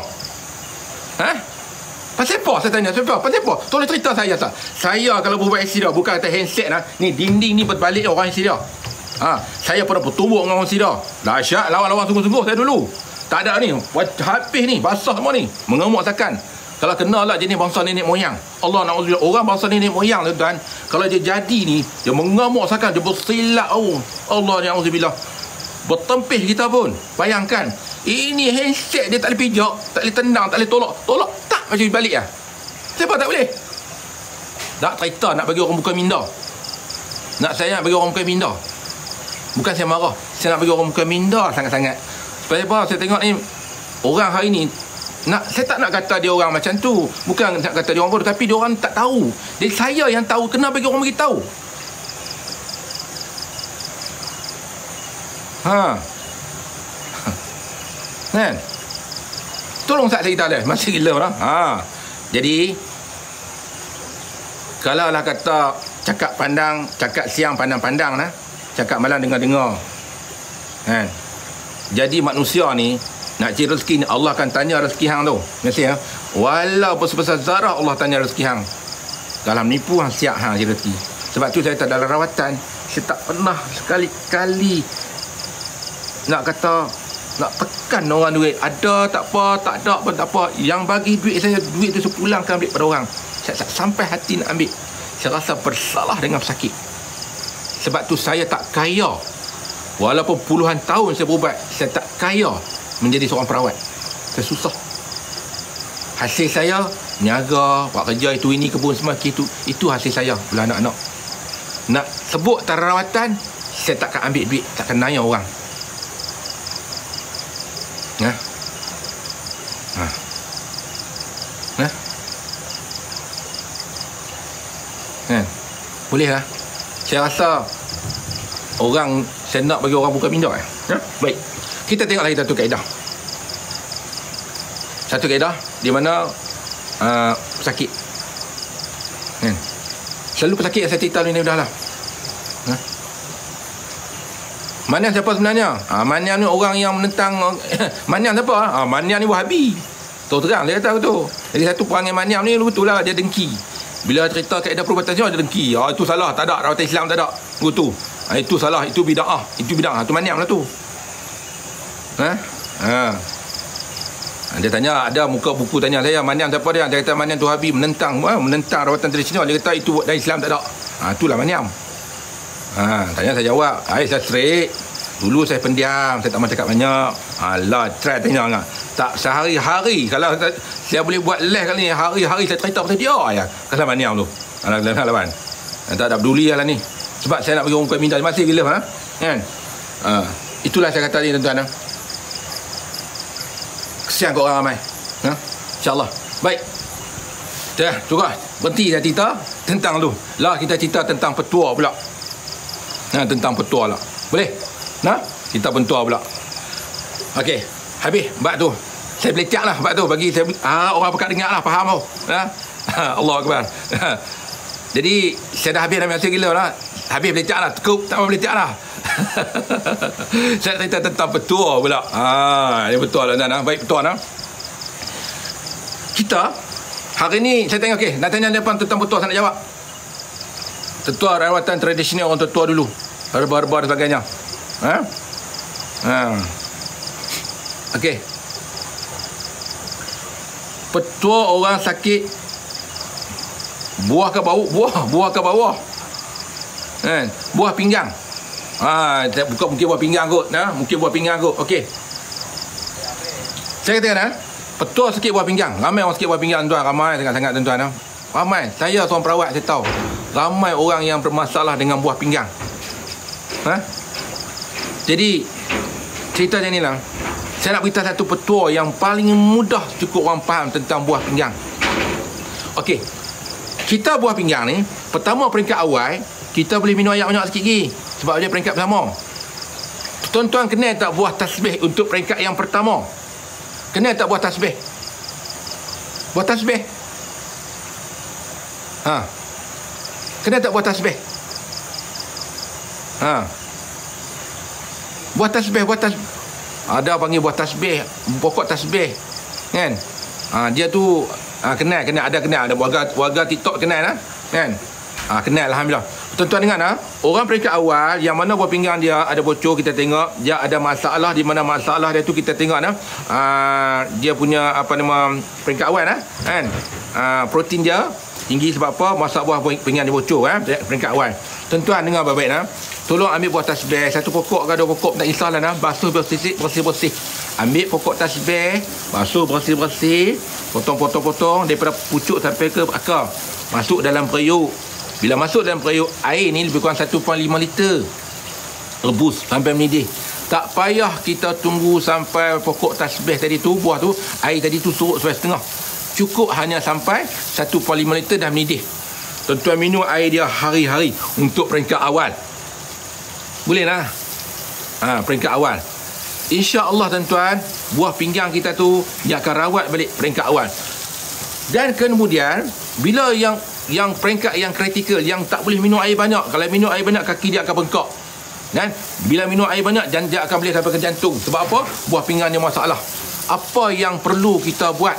A: Pasal apa saya tanya? Pasal apa? Tolong cerita saya Ustaz. Saya kalau berbuat Syria, bukan kata handset lah. Ni dinding ni berbalik orang Syria. Saya pernah bertumbuk dengan orang Syria. Dahsyat, lawan-lawan sungguh-sungguh saya dulu. Tak ada ni, habis ni, basah semua ni. Mengemuk sakan. Kalau kenal lah jenis bangsa nenek moyang. Allah na'udzubillah. Orang bangsa nenek moyang tuan, kalau dia jadi ni, dia mengamuk sakan, dia bersilat. Allah na'udzubillah. Bertempih kita pun. Bayangkan, ini handset dia tak boleh pijak, tak boleh tendang, tak boleh tolak. Tak, macam balik lah. Siapa tak boleh? Tak cerita nak bagi orang buka minda. Saya nak bagi orang buka minda. Bukan saya marah, saya nak bagi orang buka minda sangat-sangat. Sebab apa? Saya tengok ni, orang hari ni, saya tak nak kata dia orang macam tu. Bukan nak kata dia orang bodoh, tapi dia orang tak tahu. Jadi saya yang tahu, kena bagi orang beritahu. Kan? Tolong saya cerita dah. Masih gila orang. Jadi kalau lah kata cakap pandang, cakap siang pandang-pandang lah, cakap malam dengar-dengar. Kan? Jadi manusia ni nak cari rezeki ni, Allah akan tanya rezeki hang tu. Mesti ya. Walaupun sebesar zarah, Allah tanya rezeki hang. Kalau menipu hang, siap hang cari rezeki. Sebab tu saya tak dalam rawatan, saya tak pernah sekali-kali nak kata, nak tekan orang duit. Ada tak apa, tak ada pun tak apa. Yang bagi duit saya, duit tu saya pulangkan ambil pada orang. Saya tak sampai hati nak ambil. Saya rasa bersalah dengan pesakit. Sebab tu saya tak kaya. Walaupun puluhan tahun saya berubat, saya tak kaya menjadi seorang perawat. Saya susah. Hasil saya niaga, buat kerja itu ini, kebun semua itu hasil saya bila anak-anak. Nak sebut tarawatan, saya takkan ambil duit, takkan nanya orang. Boleh lah. Saya rasa orang, saya nak bagi orang buka minda. Baik, kita tengok lagi satu kaedah. Satu kaedah di mana sakit. Selalu pesakit yang saya cerita ni dah lah. Maniam siapa sebenarnya? Maniam ni orang yang menentang. Maniam siapa? Maniam ni Wahabi. Terus terang dia kata betul. Jadi satu perangai Maniam ni betul lah, dia dengki. Bila cerita kaedah perubatan Islam, dia dengki. Itu salah, tak ada rawatan Islam, tak ada. Betul. Itu salah, itu bid'ah. Itu bid'ah. Itu Maniam lah tu. Dia tanya, ada muka buku tanya saya, Maniam siapa dia? Dia kata Maniam tu Wahabi, menentang rawatan tradisional. Dia kata itu dari Islam tak ada. Itulah Maniam. Tanya saya jawab. Saya straight. Dulu saya pendiam, saya tak mahu cakap banyak. Alah, try tanya kan. Tak sehari-hari. Kalau saya boleh buat les kali ni, hari-hari saya cerita pasal dia ya. Kalau Maniam tu. Lawan. Tak ada peduli lah ni. Sebab saya nak bagi orang minta masih gila kan. Itulah saya kata ni tuan-tuan. Kesian kat orang ramai. InsyaAllah. Baik. Dah, cukup. Berhenti saya cerita tentang tu. Lah kita cerita tentang petua pula. Tentang petua lah. Boleh? Kita pentua pula. Okey, habis bab tu. Saya belecak lah bab tu bagi saya orang pekat dengar lah, faham tau. Allah Akbar. Jadi saya dah habis dah masa gila lah. Habis belecak lah, cukup tak mau belecak lah. Saya cerita tentang petua pula. Ini betul lah tuan. Baik betul lah. Kita hari ni saya tengok nak tanya depan tentang petua, saya nak jawab. Tetua rawatan tradisional orang tetua dulu. Herba-herba dan sebagainya. Okey. Petua orang sakit buah ke bawah. Buah pinggang. Bukan mungkin buah pinggang kot. Mungkin buah pinggang kot. Okey. Saya katakan petua sakit buah pinggang. Ramai orang sakit buah pinggang tuan, ramai sangat-sangat tuan-tuan. Ramai. Saya seorang perawat, saya tahu. Ramai orang yang bermasalah dengan buah pinggang. Jadi cerita macam ni lah. Saya nak beritahu satu petua yang paling mudah cukup orang faham tentang buah pinggang. Okey. Kita buah pinggang ni, pertama peringkat awal, kita boleh minum air banyak sikit lagi. Sebab dia peringkat pertama. Tuan-tuan kenal tak buah tasbih untuk peringkat yang pertama? Kenal tak buah tasbih? Buah tasbih? Kenal tak buah tasbih? Buah tasbih. Ada panggil buah tasbih, pokok tasbih. Kan? Dia tu kenal, ada warga TikTok kenal kan? Kenal alhamdulillah. Tuan-tuan dengar orang peringkat awal yang mana buah pinggang dia ada bocor, kita tengok dia ada masalah, di mana masalah dia tu kita tengok dia punya peringkat awal kan? Protein dia tinggi sebab apa? Masak buah pinggang dia bocor peringkat awal. Tuan-tuan dengar baik-baik tolong ambil buah tasbih, satu pokok ke dua pokok tak kisahlah basuh bersih. Ambil pokok tasbih, basuh bersih, potong daripada pucuk sampai ke akar. Masuk dalam periuk. Bila masuk dalam periuk, air ni lebih kurang 1.5 liter. Rebus sampai mendidih. Tak payah kita tunggu sampai pokok tasbih tadi tu, buah tu, air tadi tu surut sampai setengah. Cukup hanya sampai 1.5 liter dah mendidih. Tuan-tuan minum air dia hari-hari untuk peringkat awal. Boleh lah. Peringkat awal. InsyaAllah tuan-tuan, buah pinggang kita tu dia akan rawat balik peringkat awal. Dan kemudian bila yang peringkat yang kritikal, yang tak boleh minum air banyak. Kalau minum air banyak, kaki dia akan bengkak. Dan bila minum air banyak, dia akan boleh sampai ke jantung. Sebab apa? Buah pinggang dia masalah. Apa yang perlu kita buat?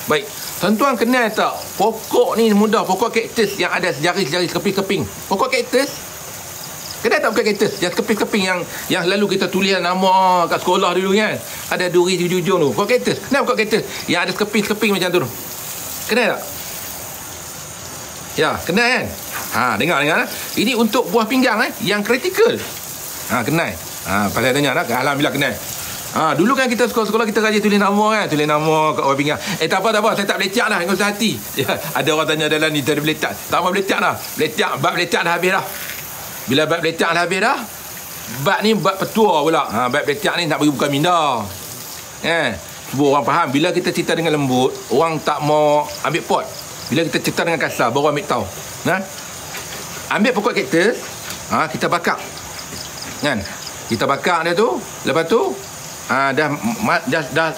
A: Baik, tuan-tuan kenal tak? Pokok ni mudah, pokok kaktus yang ada sejari-sejari keping-keping. Pokok kaktus. Kenal tak pokok kaktus? Yang keping-keping yang selalu kita tulis nama kat sekolah dulu kan? Ada duri di ujung tu. Pokok kaktus. Kenal pokok kaktus? Yang ada keping-keping macam tu. Kenal tak? Ya, kenal kan? Dengar. Ini untuk buah pinggang yang kritikal. Kenal. Pasal tanya alhamdulillah kenal. Dulu kan kita sekolah-sekolah kita rajin tulis nama kan, tulis nama kat buah pinggang. Tak apa, saya tak belecak dah, dengan hati. Ya, ada orang tanya dalam ni tak ada belecak. Tak mau belecak dah. Bab belecak dah habis dah. Bila bab belecak dah habis dah, bab ni bab petua pula. Bab belecak ni nak bagi bukan minda. Supaya orang faham, bila kita cerita dengan lembut, orang tak mau ambil pot. Bila kita cerita dengan kasar, baru ambil tahu. Ambil pokok kaktus, kita bakar. Kan? Kita bakar dia tu, lepas tu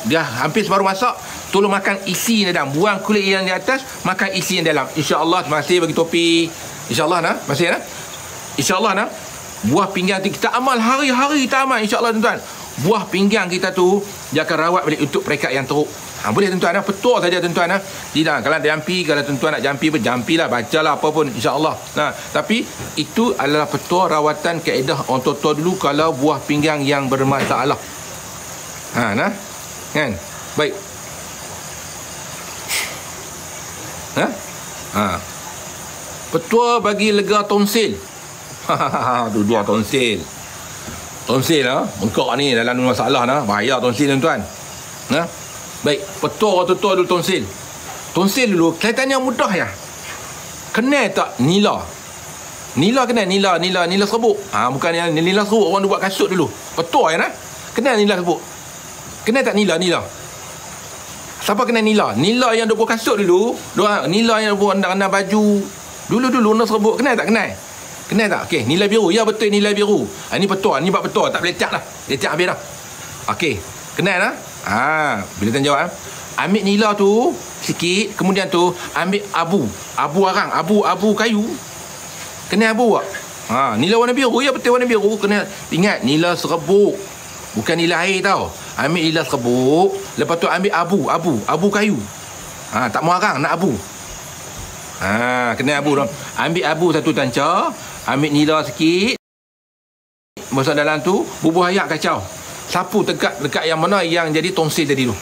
A: dah hampir separuh masak, tolong makan isi yang dalam. Buang kulit yang di atas, makan isi yang dalam. InsyaAllah. Terima kasih bagi topi. InsyaAllah nah. Terima kasih nah. InsyaAllah nah. Buah pinggang tu kita amal hari-hari, kita amal insyaAllah tuan-tuan. Buah pinggang kita tu dia akan rawat balik untuk peringkat yang teruk. Boleh tuan-tuan, petua saja tuan-tuan. Tidak, kalau jampi, kalau tuan-tuan nak jampilah, bacalah apa pun insya-Allah. Tapi itu adalah petua rawatan kaedah orang tua dulu kalau buah pinggang yang bermasalah. Kan? Baik. Petua bagi lega tonsil. Tu dia tonsil. Tonsil bengkak ni dalam masalah bahaya tonsil tuan-tuan. Baik, petua orang tua dulu tonsil. Tonsil dulu kaitannya mudah ya. Kenal tak nila? Nila kenal nila serbuk. Bukan yang nila serbuk orang buat kasut dulu. Petua ya Kenal nila serbuk. Kenal tak nila? Siapa kenal nila? Nila yang dia buat kasut dulu. Nila yang buat andang-andang baju. Dulu nak serbuk. Kenal tak? Kenal tak? Okey, nila biru. Ya betul nila biru. Ini petua, ni bab petua, tak boleh lecak dah. Lecak habis dah. Okey, kenal bila tuan jawab, ambil nila tu sikit, kemudian tu ambil abu arang, abu kayu. Kenal abu tak? Nila warna biru. Ya betul warna biru. Kena ingat nila serbuk. Bukan nila air tau. Ambil nila serbuk, lepas tu ambil abu kayu. Tak mau arang, nak abu. Kena abu dah. Ambil abu satu tanca, ambil nila sikit, masuk dalam tu, bubuh ayak kacau. Sapu dekat yang mana yang jadi tonsil tadi tu.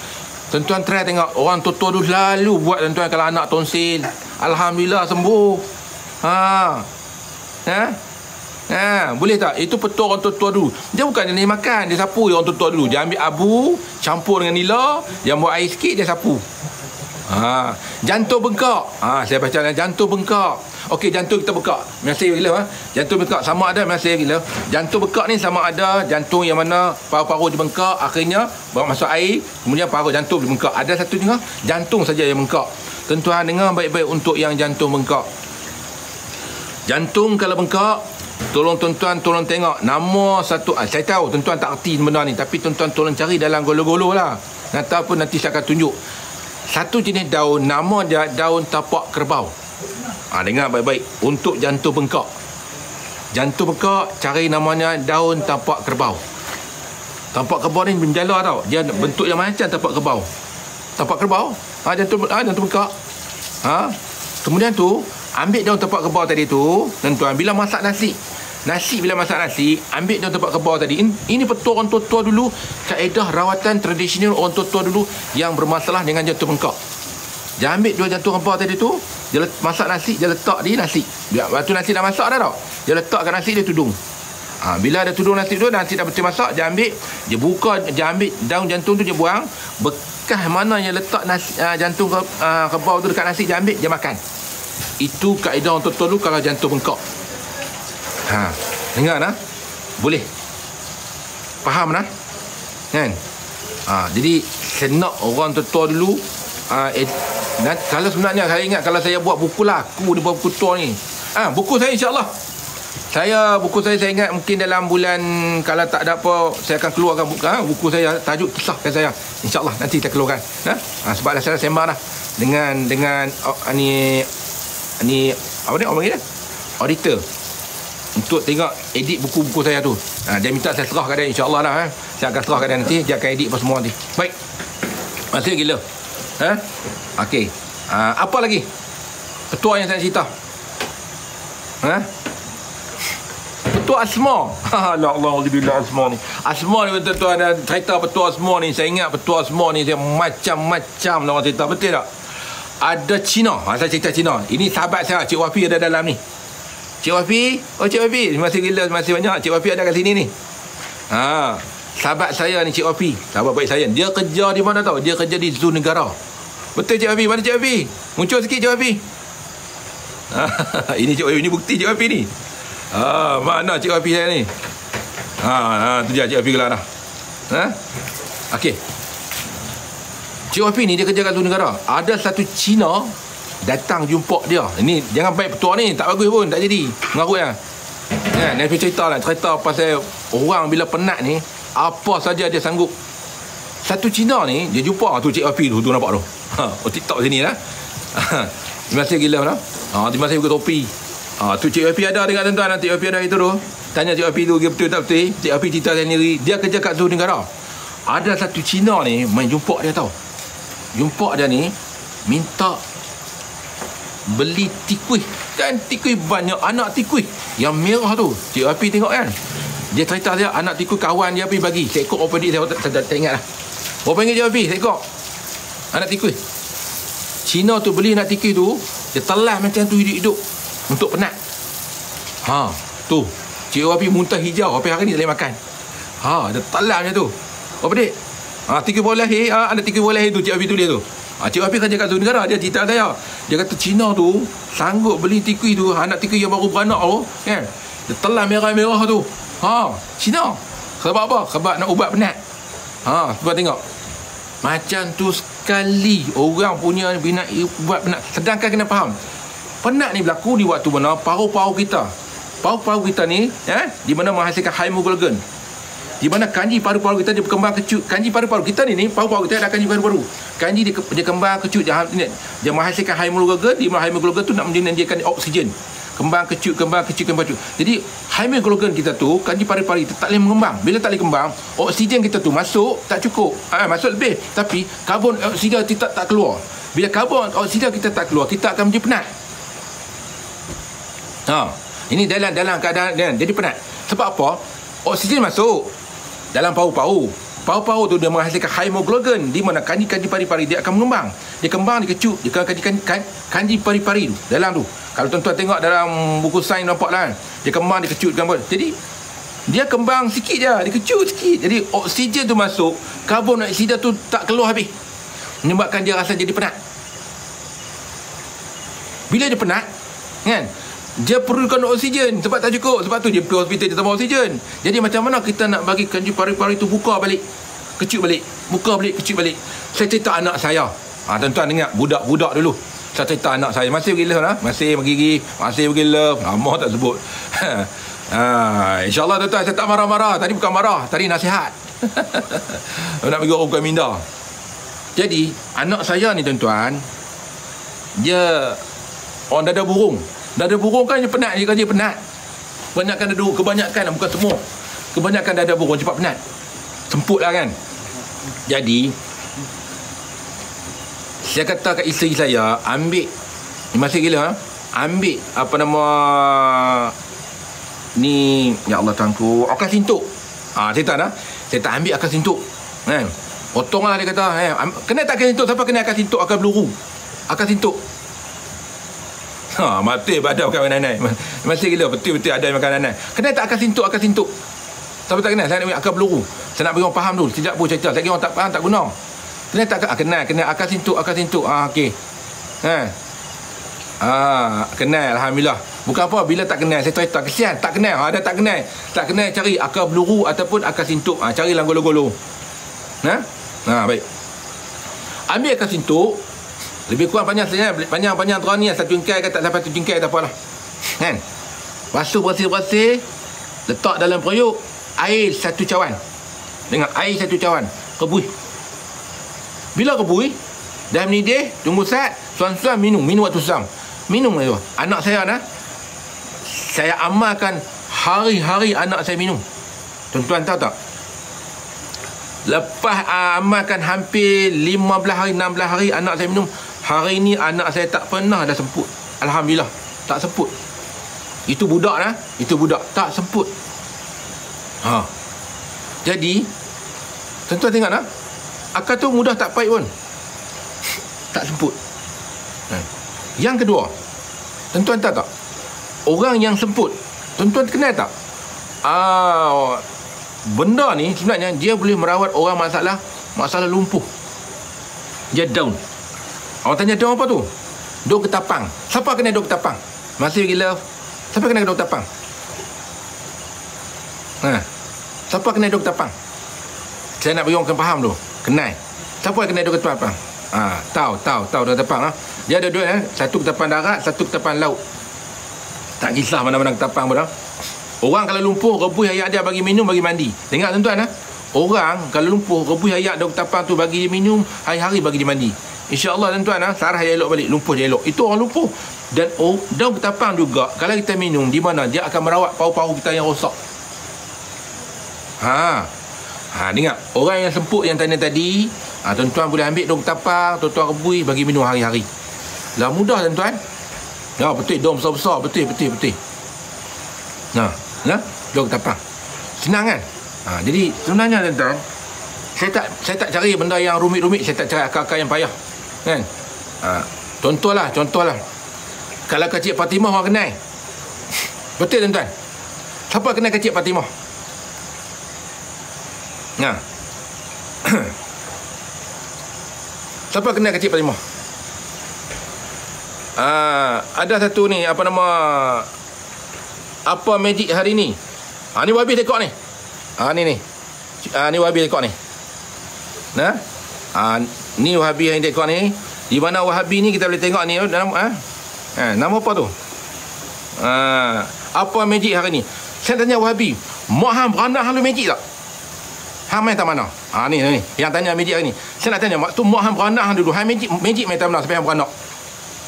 A: Tuan-tuan try tengok, orang tua tu selalu buat tuan-tuan kalau anak tonsil. Alhamdulillah sembuh. Boleh tak? Itu petua orang tua dulu. Dia bukan dia makan, dia sapu orang tua dulu. Dia ambil abu, campur dengan nila, dia buat air sikit, dia sapu. Jantung bengkak. Saya baca jantung bengkak. Okey, jantung kita bengkak. Masih gila Jantung bengkak sama ada masih gila. Jantung bengkak ni sama ada jantung yang mana paru-paru dia bengkak, akhirnya bawa masuk air, kemudian paru jantung dia bengkak. Ada satu juga jantung saja yang bengkak. Tuan-tuan dengar baik-baik untuk yang jantung bengkak. Jantung kalau bengkak, tolong tuan-tuan tolong tengok nama satu. Saya tahu tuan-tuan tak erti benda ni, tapi tuan-tuan tolong cari dalam golo-golo lah. Ataupun nanti saya akan tunjuk satu jenis daun, nama dia daun tapak kerbau. Dengar baik-baik untuk jantung bengkak. Jantung bengkak, cari namanya daun tapak kerbau. Tapak kerbau ni menjala tau. Dia bentuk yang macam tapak kerbau. Tapak kerbau, jantung bengkak. Kemudian tu ambil daun tapak kerbau tadi tu, tuan-tuan, bila masak nasi, bila masak nasi, ambil daun tapak kerbau tadi. Ini petua orang tua dulu, kaedah rawatan tradisional orang tua dulu yang bermasalah dengan jantung bengkak. Dia ambil dua jantung kerbau tadi tu, dia masak nasi, dia letak di nasi. Waktu nasi dah masak dah tau. Dia letak kat nasi, dia tudung. Bila ada tudung nasi tu, nasi dah betul masak, dia ambil, dia buka, dia ambil daun jantung tu, dia buang. Bekas mana yang letak nasi, jantung kerbau tu dekat nasi, dia ambil, dia makan. Itu kaedah orang tua dulu kalau jantung bengkak. Dengar boleh faham kan? Jadi saya nak orang tua dulu kalau sebenarnya saya ingat kalau saya buat buku laku di bawah buku tua ni, buku saya insyaAllah buku saya ingat mungkin dalam bulan, kalau tak ada apa saya akan keluarkan buku saya, tajuk kisahkan saya insyaAllah nanti kita keluarkan. Sebab dah saya sembang dah dengan ni apa ni orang panggil auditor untuk tengok edit buku-buku saya tu. Dia minta saya serah kat dia insyaAllah lah. Saya akan serah kat dia nanti, dia akan edit apa semua nanti. Baik, masih gila. Okey, apa lagi petua yang saya cerita? Petua asma. Alhamdulillah asma ni. Asma ni tuan-tuan, ada cerita petua asma ni. Saya ingat petua asma ni dia macam-macam orang cerita, betul tak? Ada Cina. Saya cerita Cina. Ini sahabat saya, Cik Wafi ada dalam ni. Cik Wafi, Cik Wafi, masih gila, masih banyak. Cik Wafi ada kat sini ni. Sahabat saya ni Cik Wafi, sahabat baik saya. Dia kerja di mana tau? Dia kerja di Zoo Negara. Betul Cik Wafi? Mana Cik Wafi? Muncul sikit Cik Wafi. Ini Cik Wafi, ini bukti Cik Wafi ni. Mana Cik Wafi saya ni? Tu dia Cik Wafi gelar dah. Okey. Cik Wafi ni dia kerja kat Zoo Negara. Ada satu Cina datang jumpa dia. Ini jangan baik petua ni, tak bagus pun, tak jadi. Mengarut lah. Nanti cerita pasal orang bila penat ni, apa saja dia sanggup. satu Cina ni, dia jumpa tu Cik Api tu nampak tu. TikTok sini lah. Terima kasih gila lah. Terima kasih buka topi. Tu Cik Api ada dengan tuan-tuan. Cik Api ada itu tu. Tanya Cik Api tu, betul tak betul? Cik Api cerita sendiri. Dia kerja kat Zul Negara. Ada satu Cina ni, main jumpa dia tau. Jumpa dia ni, minta beli tikui. Kan tikui banyak anak tikui. Yang merah tu. Cik Api tengok kan. Dia cerita dia, anak tikui kawan dia pergi bagi. Seekor apa dia, saya tak ingat lah. Berapa ringgit Cik Api? Seekor anak tikui. Cina tu beli anak tikui tu, dia telah macam tu hidup-hidup untuk penat. Tu Cik Api muntah hijau. Api hari ni tak boleh makan. Dia telah macam tu. Apa dik? Tikui boleh anak tikui boleh tu Cik Api tu dia tu. Cik Api kerja kat Zul Negara. Dia cerita saya, dia kata Cina tu sanggup beli tikui tu, anak tikui yang baru beranak tu kan, dia telah merah-merah tu. Cina. Sebab apa? Sebab nak ubat penat. Cuba tengok. Macam tu sekali orang punya bina ubat penat. Sedangkan kena faham, penat ni berlaku di waktu mana paru-paru kita ni di mana menghasilkan hemoglobin, di mana kanji paru-paru kita dia berkembang kecut. Kanji paru-paru kita ni paru-paru kita ada kanji paru-paru. Kanji dia kembang kecut, dia menghasilkan hemoglobin. Di mana hemoglobin tu nak menjadikan oksigen. Kembang kecut. Jadi hemoglobin kita tu, kanji paru-paru kita tak boleh mengembang. Bila tak boleh kembang, oksigen kita tu masuk tak cukup. Masuk lebih, tapi karbon oksida kita tak keluar. Bila karbon oksida kita tak keluar, kita akan menjadi penat. Ini dalam keadaan jadi penat. Sebab apa? Oksigen masuk dalam paru-paru. Paru-paru tu dia menghasilkan hemoglobin, di mana kanji pari-pari dia akan mengembang. Dia kembang, dia kecut. Dia kanji pari-pari tu dalam tu. Kalau tuan-tuan tengok dalam buku sains nampak lah. Dia kembang, dia kecut gambar. Jadi dia kembang sikit je, dia kecut sikit. Jadi oksigen tu masuk, karbon dioksida tu tak keluar habis, menyebabkan dia rasa jadi penat. Bila dia penat kan, dia perlukan oksigen sebab tak cukup. Sebab tu dia pergi hospital, dia tambah oksigen. Jadi macam mana kita nak bagi kanji pari-pari tu buka balik, kecut balik, buka balik, kecut balik. Saya cerita anak saya. Tuan-tuan ingat budak-budak dulu. Saya cerita anak saya. Masih pergi love lah. Masih pergi love. Nama tak sebut. InsyaAllah tuan-tuan, saya tak marah-marah. Tadi bukan marah, tadi nasihat. Nak pergi orang bukan minda. Jadi anak saya ni tuan-tuan, dia orang dada burung. Dada burung kan dia penat. Dia penat. Kebanyakan bukan semua. Kebanyakan dada burung cepat penat. Semput lah kan. Jadi saya kata kat isteri saya, ambil ni masih gila ambil apa nama ni, ya Allah Tuanku, akar sintuk. Saya tak ambil akar sintuk kan. Potonglah dia kata, kena tak akar sintuk? Siapa kena akar sintuk? Akar peluru, akar sintuk. Mati badan makan nanai. Masih gila, betul-betul ada yang makan nanai. Kena tak akar sintuk? Siapa tak kena? Saya nak ambil akar peluru. Saya nak bagi orang faham dulu. Tidak pun cerita. Lagi orang tak faham, tak guna. Kena tak kena akar sintuk. Okey. Kenal, alhamdulillah. Bukan apa bila tak kenal, saya cerita kesian, tak kenal. Ada tak kenal cari akar peluru ataupun akar sintuk. Carilah golo-golo. Baik. Ambil akar sintuk, lebih kurang panjang terang ni, satu jengkai ke tak sampai satu jengkai tak apalah. Kan? Basuh bersih-bersih, letak dalam periuk, air satu cawan. Dengan air satu cawan, rebus. Bila rebus, dah mendidih, tunggu saat, suam-suam minum waktu suam. Minum itu. Anak saya saya amalkan hari-hari anak saya minum. Tuan-tuan tahu tak? Lepas amalkan hampir 15 hari, 16 hari anak saya minum. Hari ni anak saya tak pernah dah semput. Alhamdulillah, tak semput. Itu budak tak semput. Jadi tuan-tuan tengok akar tu mudah tak pahit pun, tak semput. Yang kedua, tuan-tuan tahu tak, orang yang semput, tuan-tuan kenal tak, benda ni sebenarnya dia boleh merawat orang masalah lumpuh. Dia down. Orang tanya down apa tu? Down ketapang. Siapa kena down ketapang? Masih gila. Siapa kena down ketapang? Siapa kena down ketapang? Saya nak bagi orang faham dulu. Kenal. Siapa yang kena down ketapang? Tahu down ketapang. Dia ada dua, satu ketapang darat, satu ketapang laut. Tak kisah mana-mana ketapang pun. Orang kalau lumpuh, rebus ayat dia bagi minum, bagi mandi. Tengok tuan-tuan, orang kalau lumpuh, rebus ayak daun ketapang tu bagi dia minum, hari-hari bagi dia mandi. InsyaAllah tuan-tuan, sarah dia elok balik, lumpuh dia elok. Itu orang lumpuh. Dan daun ketapang juga, kalau kita minum, di mana dia akan merawat paru-paru kita yang rosak. Dengar, orang yang semput yang tanya tadi, tuan-tuan boleh ambil daun ketapang, tuan-tuan rebus bagi minum hari-hari. Lah mudah tuan-tuan. Betul, daun besar-besar, betul. Daun ketapang. Senang kan? Jadi sebenarnya tuan-tuan, saya tak cari benda yang rumit-rumit, saya tak cari akal-akal yang payah. Kan? Contohlah. Kalau Kecik Fatimah orang kenal. Betul tuan-tuan? Siapa kenal Kecik Fatimah? Siapa kenal Kecik Fatimah? Ada satu ni, apa nama, apa magic hari ni? Ni Wabi tengok ni. Ni Wabi tengok ni. Ni Wahabi yang tengok ni. Di mana Wahabi ni kita boleh tengok ni nama apa tu? Apa magic hari ni? Saya tanya Wahabi, mak hang beranak hang lu magic tak? Hang main tak mana? Ni yang tanya magic hari ni. Saya nak tanya, waktu mak hang beranak hang dulu, hang magic main tak mana sampai hang beranak?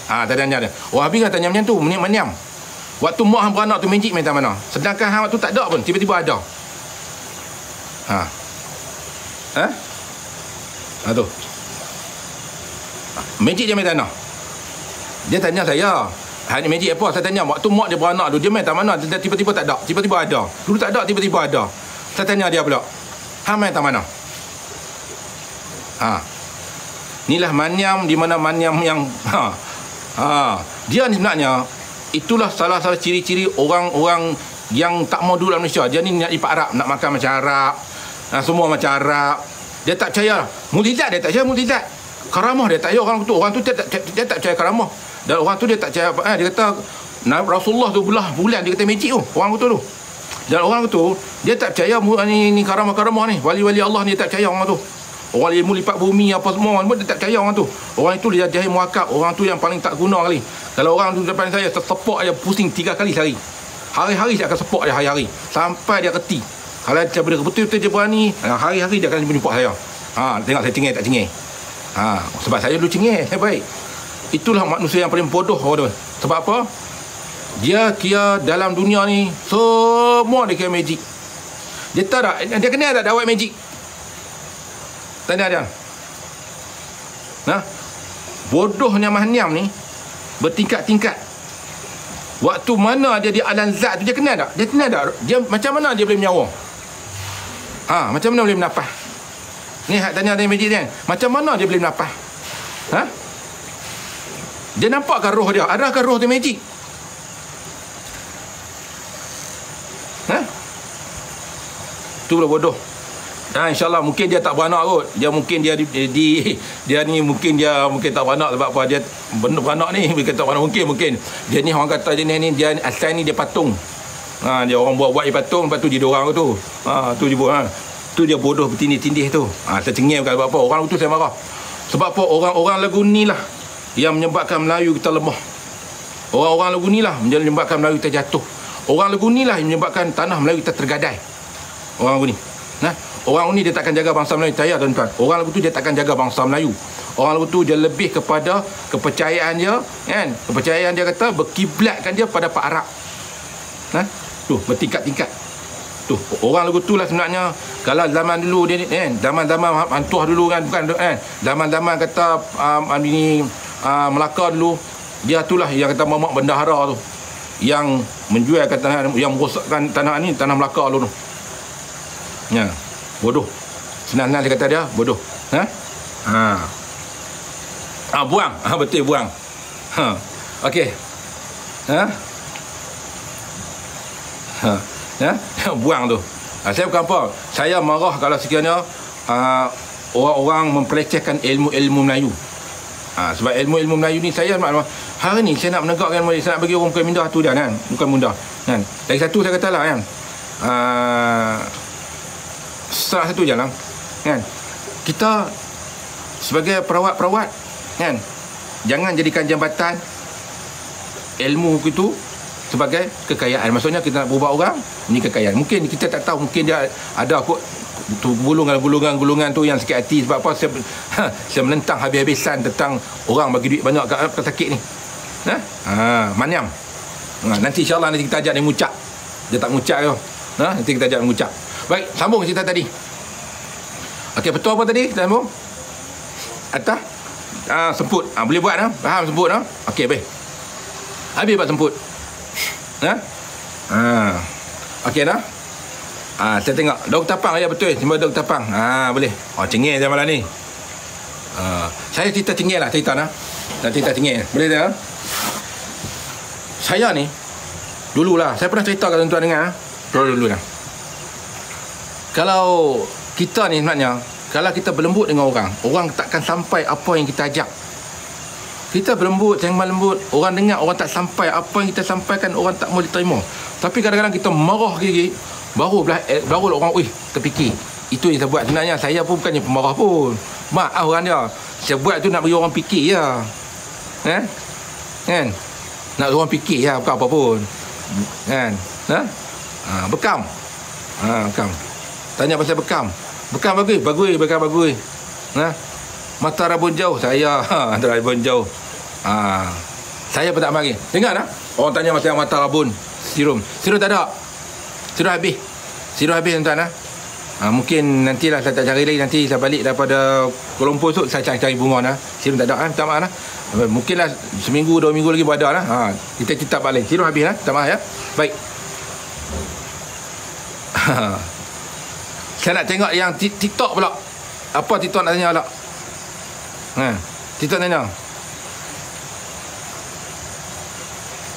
A: Tanya dia. Wahabi kan tanya macam tu, meniam. Waktu mak hang beranak tu magic main tak mana? Sedangkan hang waktu tak ada pun tiba-tiba ada. Tu. Magic dia main tanah. Dia tanya saya, ni magic apa? Saya tanya, waktu mak dia beranak tu, dia main tak mana? Tiba-tiba tak ada, tiba-tiba ada. Dulu tak ada, tiba-tiba ada. Saya tanya dia pula, hang main tak mana? Inilah manyam, di mana manyam yang dia ni sebenarnya, itulah salah ciri-ciri orang-orang yang tak mau duduk dalam Malaysia. Dia ni nak lipat Arab, nak makan macam Arab, semua macam Arab. Dia tak percaya mukjizat, dia tak percaya mukjizat. Karamah dia tak percaya orang tu dia tak percaya karamah. Dan orang tu dia tak percaya dia kata Rasulullah tu belah bulan, dia kata magic tu orang tu. Dan orang tu dia tak percaya ni karamah-karamah ni, wali-wali Allah ni, dia tak percaya orang tu. Orang ilmu lipat bumi apa semua dia tak percaya orang tu. Orang itu dia jahil muakab, orang tu yang paling tak guna kali. Kalau orang tu depan saya tersepak aja pusing 3 kali sehari. Hari-hari saya akan sepak dia hari-hari sampai dia reti. Kalau dia betul-betul dia berani, hari-hari dia akan jumpa saya. Tengok saya cengih tak cengih. Sebab saya dulu cengih, saya baik. Itulah manusia yang paling bodoh orang tu. Sebab apa? Dia kira dalam dunia ni semua dia kira magic. Dia tahu tak? Dia kenal tak dawai magic? Tanya dia. Bodohnya Mahniam ni bertingkat-tingkat. Waktu mana dia di alam zat tu, dia kenal tak? Dia kenal tak? Dia macam mana dia boleh menyawa? Macam mana boleh menafas? Ni hak tanya dia magic kan? Macam mana dia boleh menafas? Dia nampakkan roh dia? Adakah roh dia magic? Tu pula bodoh. InsyaAllah mungkin dia tak beranak kot. Dia mungkin dia mungkin tak beranak sebab apa? Dia benda beranak ni dia tak beranak, mungkin dia ni orang kata jenis ni dia asal ni dia patung. Dia orang buat dia patung, lepas tu dia orang tu. Tu je tu dia bodoh bertindih-tindih tu. Saya cengih bukan sebab apa. Orang tu saya marah. Sebab apa? Orang-orang lagu ni lah yang menyebabkan Melayu kita lemah. Orang-orang lagu ni lah menyebabkan Melayu kita jatuh. Orang lagu ni lah yang menyebabkan tanah Melayu kita tergadai. Orang lagu ni. Orang ni dia takkan jaga bangsa Melayu. Saya tuan-tuan, orang lagu tu dia takkan jaga bangsa Melayu. Orang lagu tu dia lebih kepada kepercayaan dia, kan? Kepercayaan dia kata berkiblatkan dia pada Pak Arab. Tu bertingkat-tingkat. Tu orang lagu tu lah sebenarnya. Kalau zaman dulu dia kan, zaman-zaman hantuah dulu kan, bukan kan? Zaman-zaman kata Melaka dulu, dia itulah yang kata mamak bendahara tu, yang menjualkan tanah, yang merosakkan tanah ni, tanah Melaka dulu tu. Bodoh. Senang-senang dia kata dia bodoh. Buang. Betul buang. Okey. Buang tu. Saya bukan apa. Saya marah kalau sekiranya orang-orang mempelecehkan ilmu-ilmu Melayu. Sebab ilmu-ilmu Melayu ni saya hari ni saya nak menegakkan, saya nak bagi orang bukan mudah tu dah kan. Bukan mudah kan. Lagi satu saya katalah kan. Salah satu je lah kan, kita sebagai perawat-perawat kan, jangan jadikan jambatan ilmu itu sebagai kekayaan. Maksudnya kita nak berubah orang, ini kekayaan. Mungkin kita tak tahu, mungkin dia ada kot tu gulungan tu yang sakit hati. Sebab apa? Saya menentang habis-habisan tentang orang bagi duit banyak kat sakit ni. Maniam. Nanti insyaAllah nanti kita ajak dia ngucap. Dia tak ngucap tu. Nanti kita ajak dia ngucap. Baik, sambung cerita tadi. Okey, betul apa tadi? Kita sambung. Atas semput. Boleh buat faham semput Okey, baik. Habis buat semput. Okey dah. Saya tengok daun ketapang ya, betul. Sembah daun ketapang. Boleh. Cengeng je malam ni. Saya cerita cengeng lah, cerita cerita cengeng. Boleh tak? Saya ni dululah, saya pernah cerita kat tuan-tuan dengar. Dulu dah. Kalau kita ni sebenarnya, kalau kita berlembut dengan orang takkan sampai apa yang kita ajak. Kita berlembut, sembang lembut, orang dengar, orang tak sampai apa yang kita sampaikan, orang tak boleh terima. Tapi kadang-kadang kita marah gigi, baru orang terfikir. Itu yang saya buat sebenarnya. Saya pun bukannya pemarah pun. Maaf orang dia. Saya buat tu nak bagi orang fikir je. Kan? Nak orang fikir je, bukan apa pun. Kan? Bekam. Bekam. Tanya pasal bekam. Bekam bagus. Bekam bagus. Mata rabun jauh. Saya mata rabun jauh. Saya pun tak mari. Dengar orang tanya pasal mata rabun. Serum tak ada. Serum habis tuan-tuan. Mungkin nantilah saya tak cari lagi. Nanti saya balik daripada Kuala Lumpur tu, saya cari bunga serum tak ada. Minta maaf mungkinlah seminggu 2 minggu lagi berada kita cerita balik. Serum habis minta maaf ya. Baik. Saya nak tengok yang TikTok pula. Apa TikTok nak tanya pula? TikTok tanya.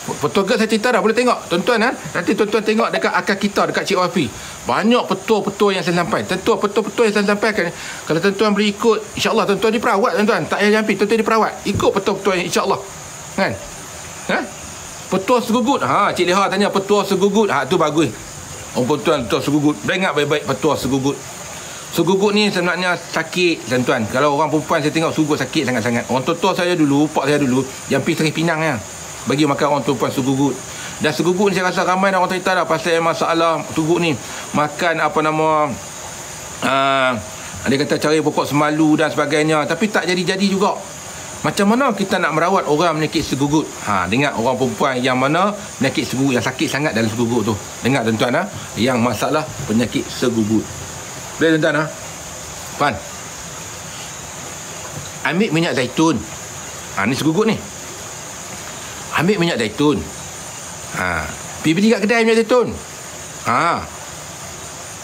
A: Petua saya cerita dah, boleh tengok tuan-tuan. Nanti tuan-tuan tengok dekat akal kita, dekat Cik Wafi. Banyak petua-petua yang saya sampai. Tentu petua-petua yang saya sampaikan. Kalau tuan-tuan boleh ikut, insya-Allah tuan-tuan diperawat tuan-tuan. Tak payah jampi, tuan-tuan diperawat. Ikut petua-petua yang insya-Allah. Kan? Petua segugut. Cik Leha tanya petua segugut. Tu bagus. Tuan petua segugut. Dengar baik-baik petua segugut. Segugut ni sebenarnya sakit tuan-tuan. Kalau orang perempuan saya tengok segugut sakit sangat-sangat. Orang tua saya dulu, pak saya dulu, jampi Seri Pinang bagi makan orang perempuan segugut. Dan segugut ni saya rasa ramai orang cerita dah pasal masalah segugut ni. Makan dia kata cari pokok semalu dan sebagainya, tapi tak jadi-jadi juga. Macam mana kita nak merawat orang penyakit segugut? Dengar orang perempuan yang mana penyakit segugut, yang sakit sangat dalam segugut tu. Dengar tuan-tuan yang masalah penyakit segugut. Boleh tuan-tuan Puan, ambil minyak zaitun. Ni segugut ni. Ambil minyak zaitun. Pergi beli kat kedai minyak zaitun.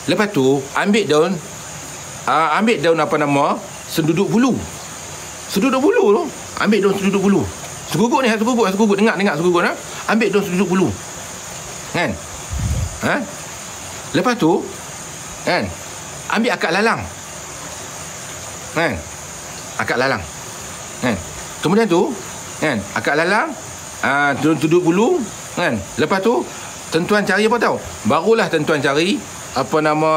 A: Lepas tu ambil daun senduduk bulu. Senduduk bulu tu. Ambil daun senduduk bulu. Segugut ni, segugut. Dengar segugut Ambil daun senduduk bulu. Kan? Lepas tu kan, ambil akak lalang. Kan? Akak lalang. Kan? Kemudian tu kan, akak lalang, duduk bulu kan. Lepas tu tuan-tuan cari apa tahu? Barulah tuan-tuan cari apa nama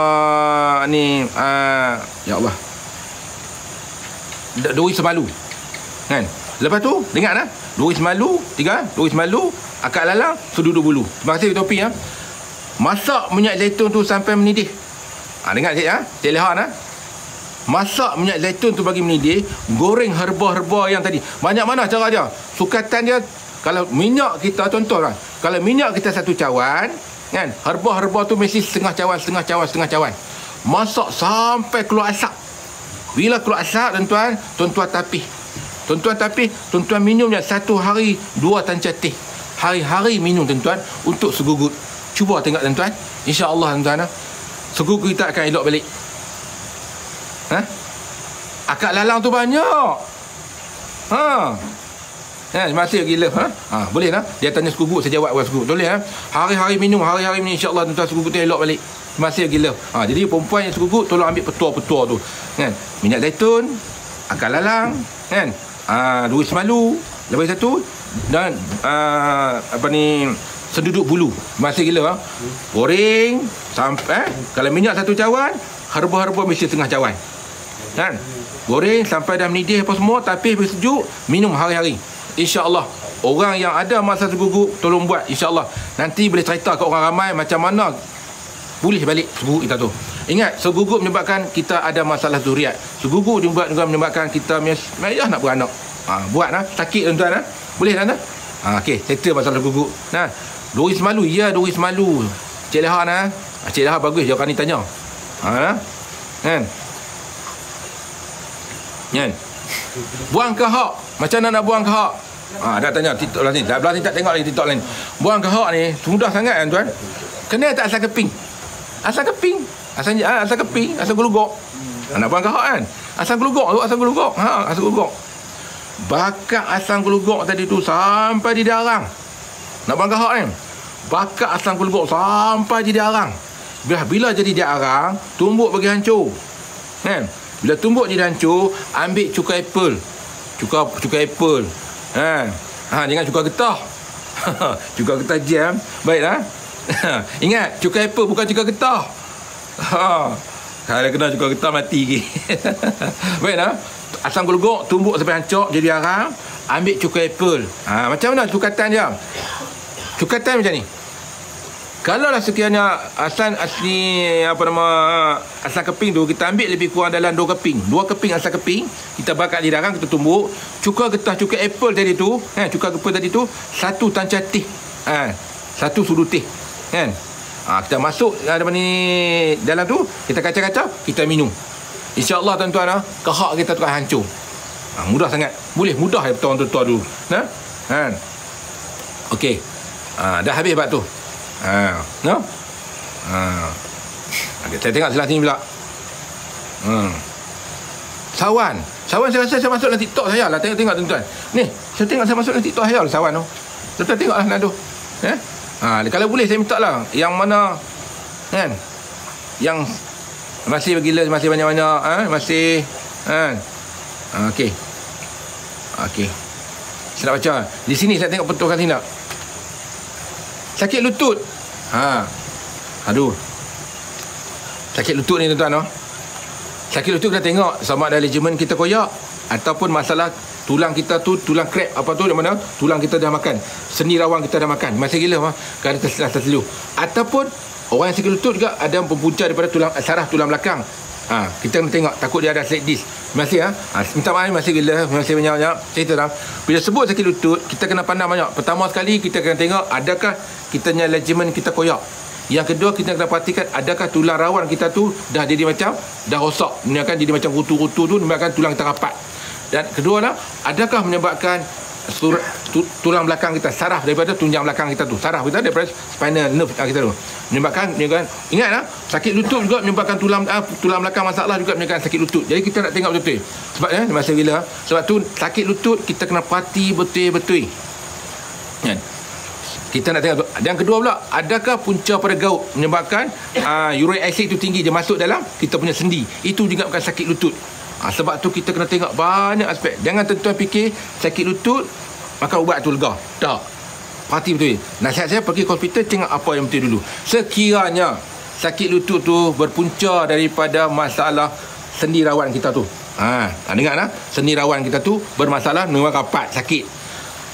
A: ni, ya Allah, duri semalu kan. Lepas tu dengar duri semalu, duri semalu, akak lalang, seduduk bulu. Terima kasih Topi Masak minyak zaitun tu sampai mendidih. Dengar Cik Leha masak minyak zaitun tu bagi mendidih. Goreng herba-herba yang tadi. Banyak mana cara dia? Sukatan dia, kalau minyak kita tuan-tuan kalau minyak kita 1 cawan kan, herba-herba tu mesti setengah cawan. Masak sampai keluar asap. Bila keluar asap tuan-tuan tapih. Tuan-tuan minum 1 hari 2 tancap teh. Hari-hari minum tuan-tuan untuk segugut. Cuba tengok tuan-tuan. InsyaAllah tuan-tuan segugut kita akan elok balik. Akak lalang tu banyak. Masih gila. Boleh dia tanya segugut, saya jawab segugut. Boleh hari-hari minum insya-Allah tuan-tuan segugut tu elok balik. Masih gila. Jadi perempuan yang segugut tolong ambil petua-petua tu kan. Minyak zaitun, akak lalang kan. Duri semalu, lepas satu dan senduduk bulu. Masih gila goreng sampai kalau minyak 1 cawan, herba-herba mesti setengah cawan. Kan? Goreng sampai dah mendidih apa semua, tapis bersejuk, minum hari-hari. InsyaAllah orang yang ada masalah segugut tolong buat, insyaAllah nanti boleh cerita ke orang ramai macam mana pulih balik segugut kita tu. Ingat, segugup menyebabkan kita ada masalah zuriat. Segugup juga menyebabkan kita payah nak beranak. Buat sakit tuan-tuan. Boleh tuan-tuan? Okey, settle masalah segugup. Duri semalu. Ya, duri semalu. Cik Leha Cik Leha bagus jawapan ni tanya. Kan? Buang kahak. Macam mana nak buang kahak? Dah tanya TikTok lah ni. Belah ni tak tengok lagi TikTok lain. Buang kahak ni mudah sangat tuan. Kena tak asal keping. Asal keping. Asal keping, asal gelugok. Nak buang kahak kan? Asal gelugok tu, asal gelugok. Asal gelugok. Bakar asam gelugok tadi tu sampai di darang. Nak buang kahak kan? Bakar asam gelugok sampai di darang. Bila jadi darang, tumbuk bagi hancur. Kan? Bila tumbuk jadi hancur, ambil cuka apple. Cuka apple. Jangan cuka getah. Cuka getah jam. Baiklah. Ingat, cuka apple bukan cuka getah. Kalau kena cuka getah mati lagi. Baiklah. Asam gelugok tumbuk sampai hancur jadi arang, ambil cuka apple. Macam mana cukatan dia? Cukatan macam ni. Kalau lah sekiranya asam keping tu kita ambil lebih kurang dalam 2 keping. 2 keping asam keping, kita bakar di darang, kita tumbuk. Cuka getah, cuka apple tadi tu, cuka apple tadi tu 1 tancap teh. 1 sudu teh. Kan? Kita masuk dalam tu, kita kacau-kacau, kita minum. InsyaAllah tuan-tuan, kahak kita tu akan hancur. Mudah sangat. Boleh mudah ya tuan-tuan dulu. Okey. Dah habis bab tu. Okay, saya tengok sebelah sini pula. Sawan saya rasa saya masuk dalam TikTok saya lah. Tengok tuan-tuan. Ni, saya tengok saya masuk dalam TikTok saya lah sawan tu. Tuan-tuan tengoklah nak tu. Kalau boleh saya minta lah yang mana kan, yang masih bergila, masih banyak-banyak masih okey. Saya nak baca. Di sini saya tengok betul kat sini tak? Sakit lutut. Aduh. Sakit lutut ni tuan-tuan. Sakit lutut kita tengok sama ada ligamen kita koyak ataupun masalah tulang kita tu, tulang krep apa tu, di mana tulang kita dah makan, sendi rawang kita dah makan, masih gila kerana terseluh. Ataupun orang yang sakit lutut juga ada mempunca daripada tulang saraf tulang belakang. Kita kena tengok, takut dia ada slip disc. Masih minta maaf, masih gila, masih banyak-banyak cerita dah. Bila sebut sakit lutut, kita kena pandang banyak. Pertama sekali kita kena tengok adakah kita punya ligamen kita koyak. Yang kedua, kita kena perhatikan adakah tulang rawan kita tu dah jadi macam dah rosak, menyebabkan jadi macam kutu-kutu tu, menyebabkan tulang kita rapat. Dan kedua lah, adakah menyebabkan tulang belakang kita, saraf daripada tunjang belakang kita tu, saraf kita daripada spinal nerve kita tu, menyebabkan ingatlah, sakit lutut juga menyebabkan tulang belakang masalah juga menyebabkan sakit lutut. Jadi kita nak tengok betul-betul. Sebab masa bila sebab tu sakit lutut kita kena perhati betul-betul. Kita nak tengok tu. Yang kedua pula, adakah punca pada gout menyebabkan uric acid tu tinggi, dia masuk dalam kita punya sendi, itu juga bukan sakit lutut. Sebab tu kita kena tengok banyak aspek. Jangan tuan-tuan fikir sakit lutut makan ubat tu lega. Tak. Perhati betul. Nasihat saya, pergi ke hospital, tengok apa yang betul dulu. Sekiranya sakit lutut tu berpunca daripada masalah sendi rawan kita tu. Dengar sendi rawan kita tu bermasalah, memang rapat, sakit.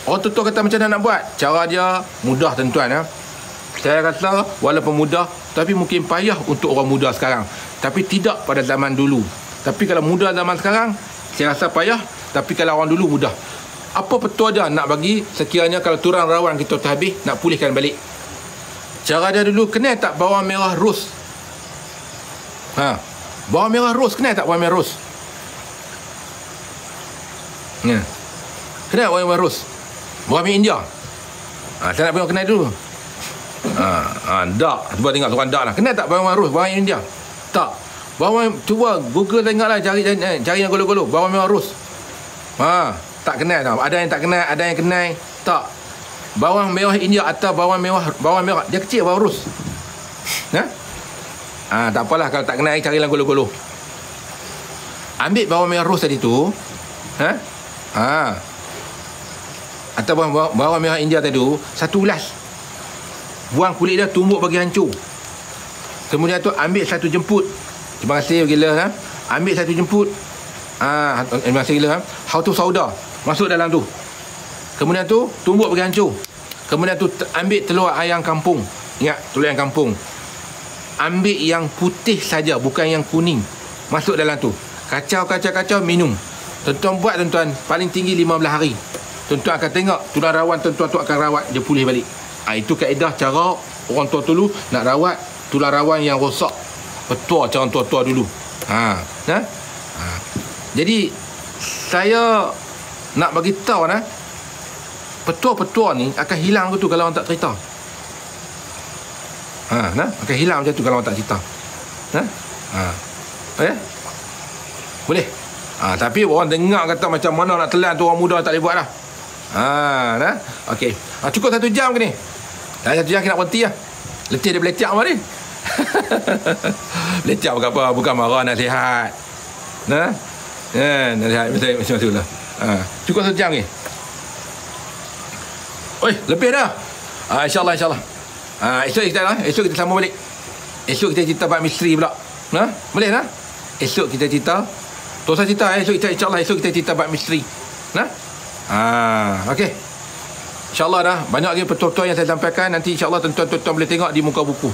A: Orang tuan kata macam mana nak buat? Cara dia mudah tuan-tuan. Saya rasa walaupun mudah, tapi mungkin payah untuk orang muda sekarang. Tapi tidak pada zaman dulu. Tapi kalau muda zaman sekarang, saya rasa payah. Tapi kalau orang dulu mudah. Apa petua dia nak bagi sekiranya kalau tulang rawan kita terhabis, nak pulihkan balik? Cara dia dulu, kena tak bawang merah ros? Bawang merah ros, kena tak bawang merah ros? Kena bawang merah ros? Bawang merah India? Saya nak tengok kenal dulu. Tak. Cuba tengok seorang tak lah. Kena tak bawang merah ros? Bawang India? Tak. Bawang, cuba Google tengoklah, cari yang golo-golo. Bawang merah ros. Tak kenal tau. Ada yang tak kenal, ada yang kenal. Tak. Bawang merah India atau bawang merah. Dia kecil bawang ros. Tak apalah kalau tak kenal, carilah golo-golo. Ambil bawang merah ros tadi tu. Atau bawang merah India tadi tu, satu ulas. Buang kulit dia, tumbuk bagi hancur. Kemudian tu ambil satu jemput. Terima kasih gila. Ambil satu jemput. Terima kasih gila. Hautu sauda masuk dalam tu. Kemudian tu tumbuk bagi hancur. Kemudian tu ambil telur ayam kampung. Ingat, telur ayam kampung. ambil yang putih saja, bukan yang kuning. Masuk dalam tu. Kacau, minum. Tuan-tuan buat tuan-tuan, paling tinggi 15 hari. Tuan-tuan akan tengok tulang rawan tuan-tuan tu akan rawat, dia pulih balik. Itu kaedah cara orang tua dulu nak rawat tulang rawan yang rosak. Petua cara tua-tua dulu. Jadi saya nak bagi tahu petua-petua ni akan hilang tu kalau orang tak cerita. Akan hilang macam tu kalau orang tak cerita. Boleh. Tapi orang dengar kata macam mana nak telan tu, orang muda tak boleh buat dah. Okey. Cukup 1 jam ke ni? Dah 1 jam kita nak berhenti lah. Letih dia belecak apa ni? Belecak bukan apa, bukan marah, nasihat. Nasihat macam tu lah. Cukup 1 jam ni. Oi, lebih dah. InsyaAllah. Esok kita sambung balik. Esok kita cerita bab misteri pula. Boleh tak? Esok kita cerita. Terus cerita insyaAllah esok kita cerita bab misteri. Okey. InsyaAllah dah. Banyak lagi petua-petua yang saya sampaikan. Nanti insyaAllah tuan-tuan boleh tengok di muka buku.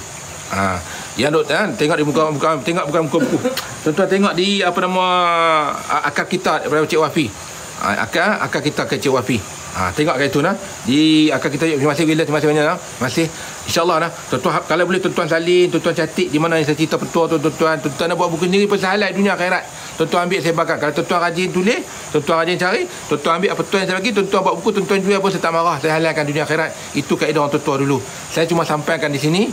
A: Yang tengok di muka tengok bukan muka buku. Tuan-tuan tengok di akar kita daripada Cik Wafi. Akar kita ke Cik Wafi. Tengok kat itu di akar kita. Terima kasih banyak Terima kasih. InsyaAllah tuan-tuan, kalau boleh tuan-tuan salin, tuan-tuan catik di mana yang saya cerita petua tuan-tuan nak buat buku sendiri pasal halal dunia akhirat. Tuan-tuan ambil saya bakar. Kalau tuan-tuan rajin tulis, tuan-tuan rajin cari, tuan-tuan ambil apa tuan yang saya bagi, tuan-tuan buat buku, tuan-tuan jual pun saya tak marah. Saya halalkan dunia akhirat. Itu kaedah orang tua dulu. Saya cuma sampaikan di sini.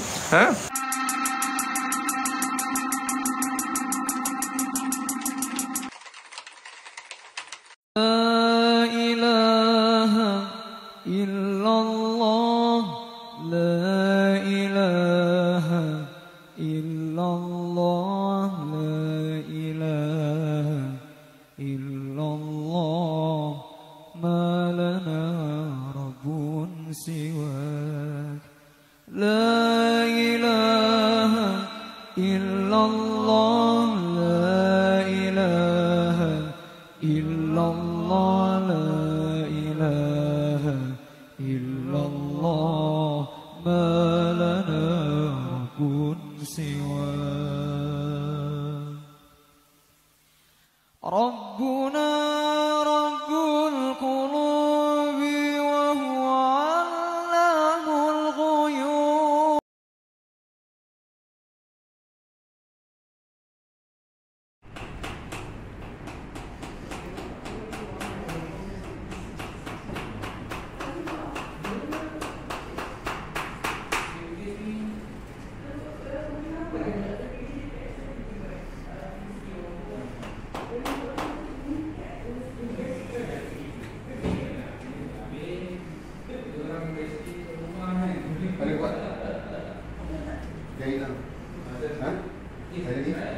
B: Saya ni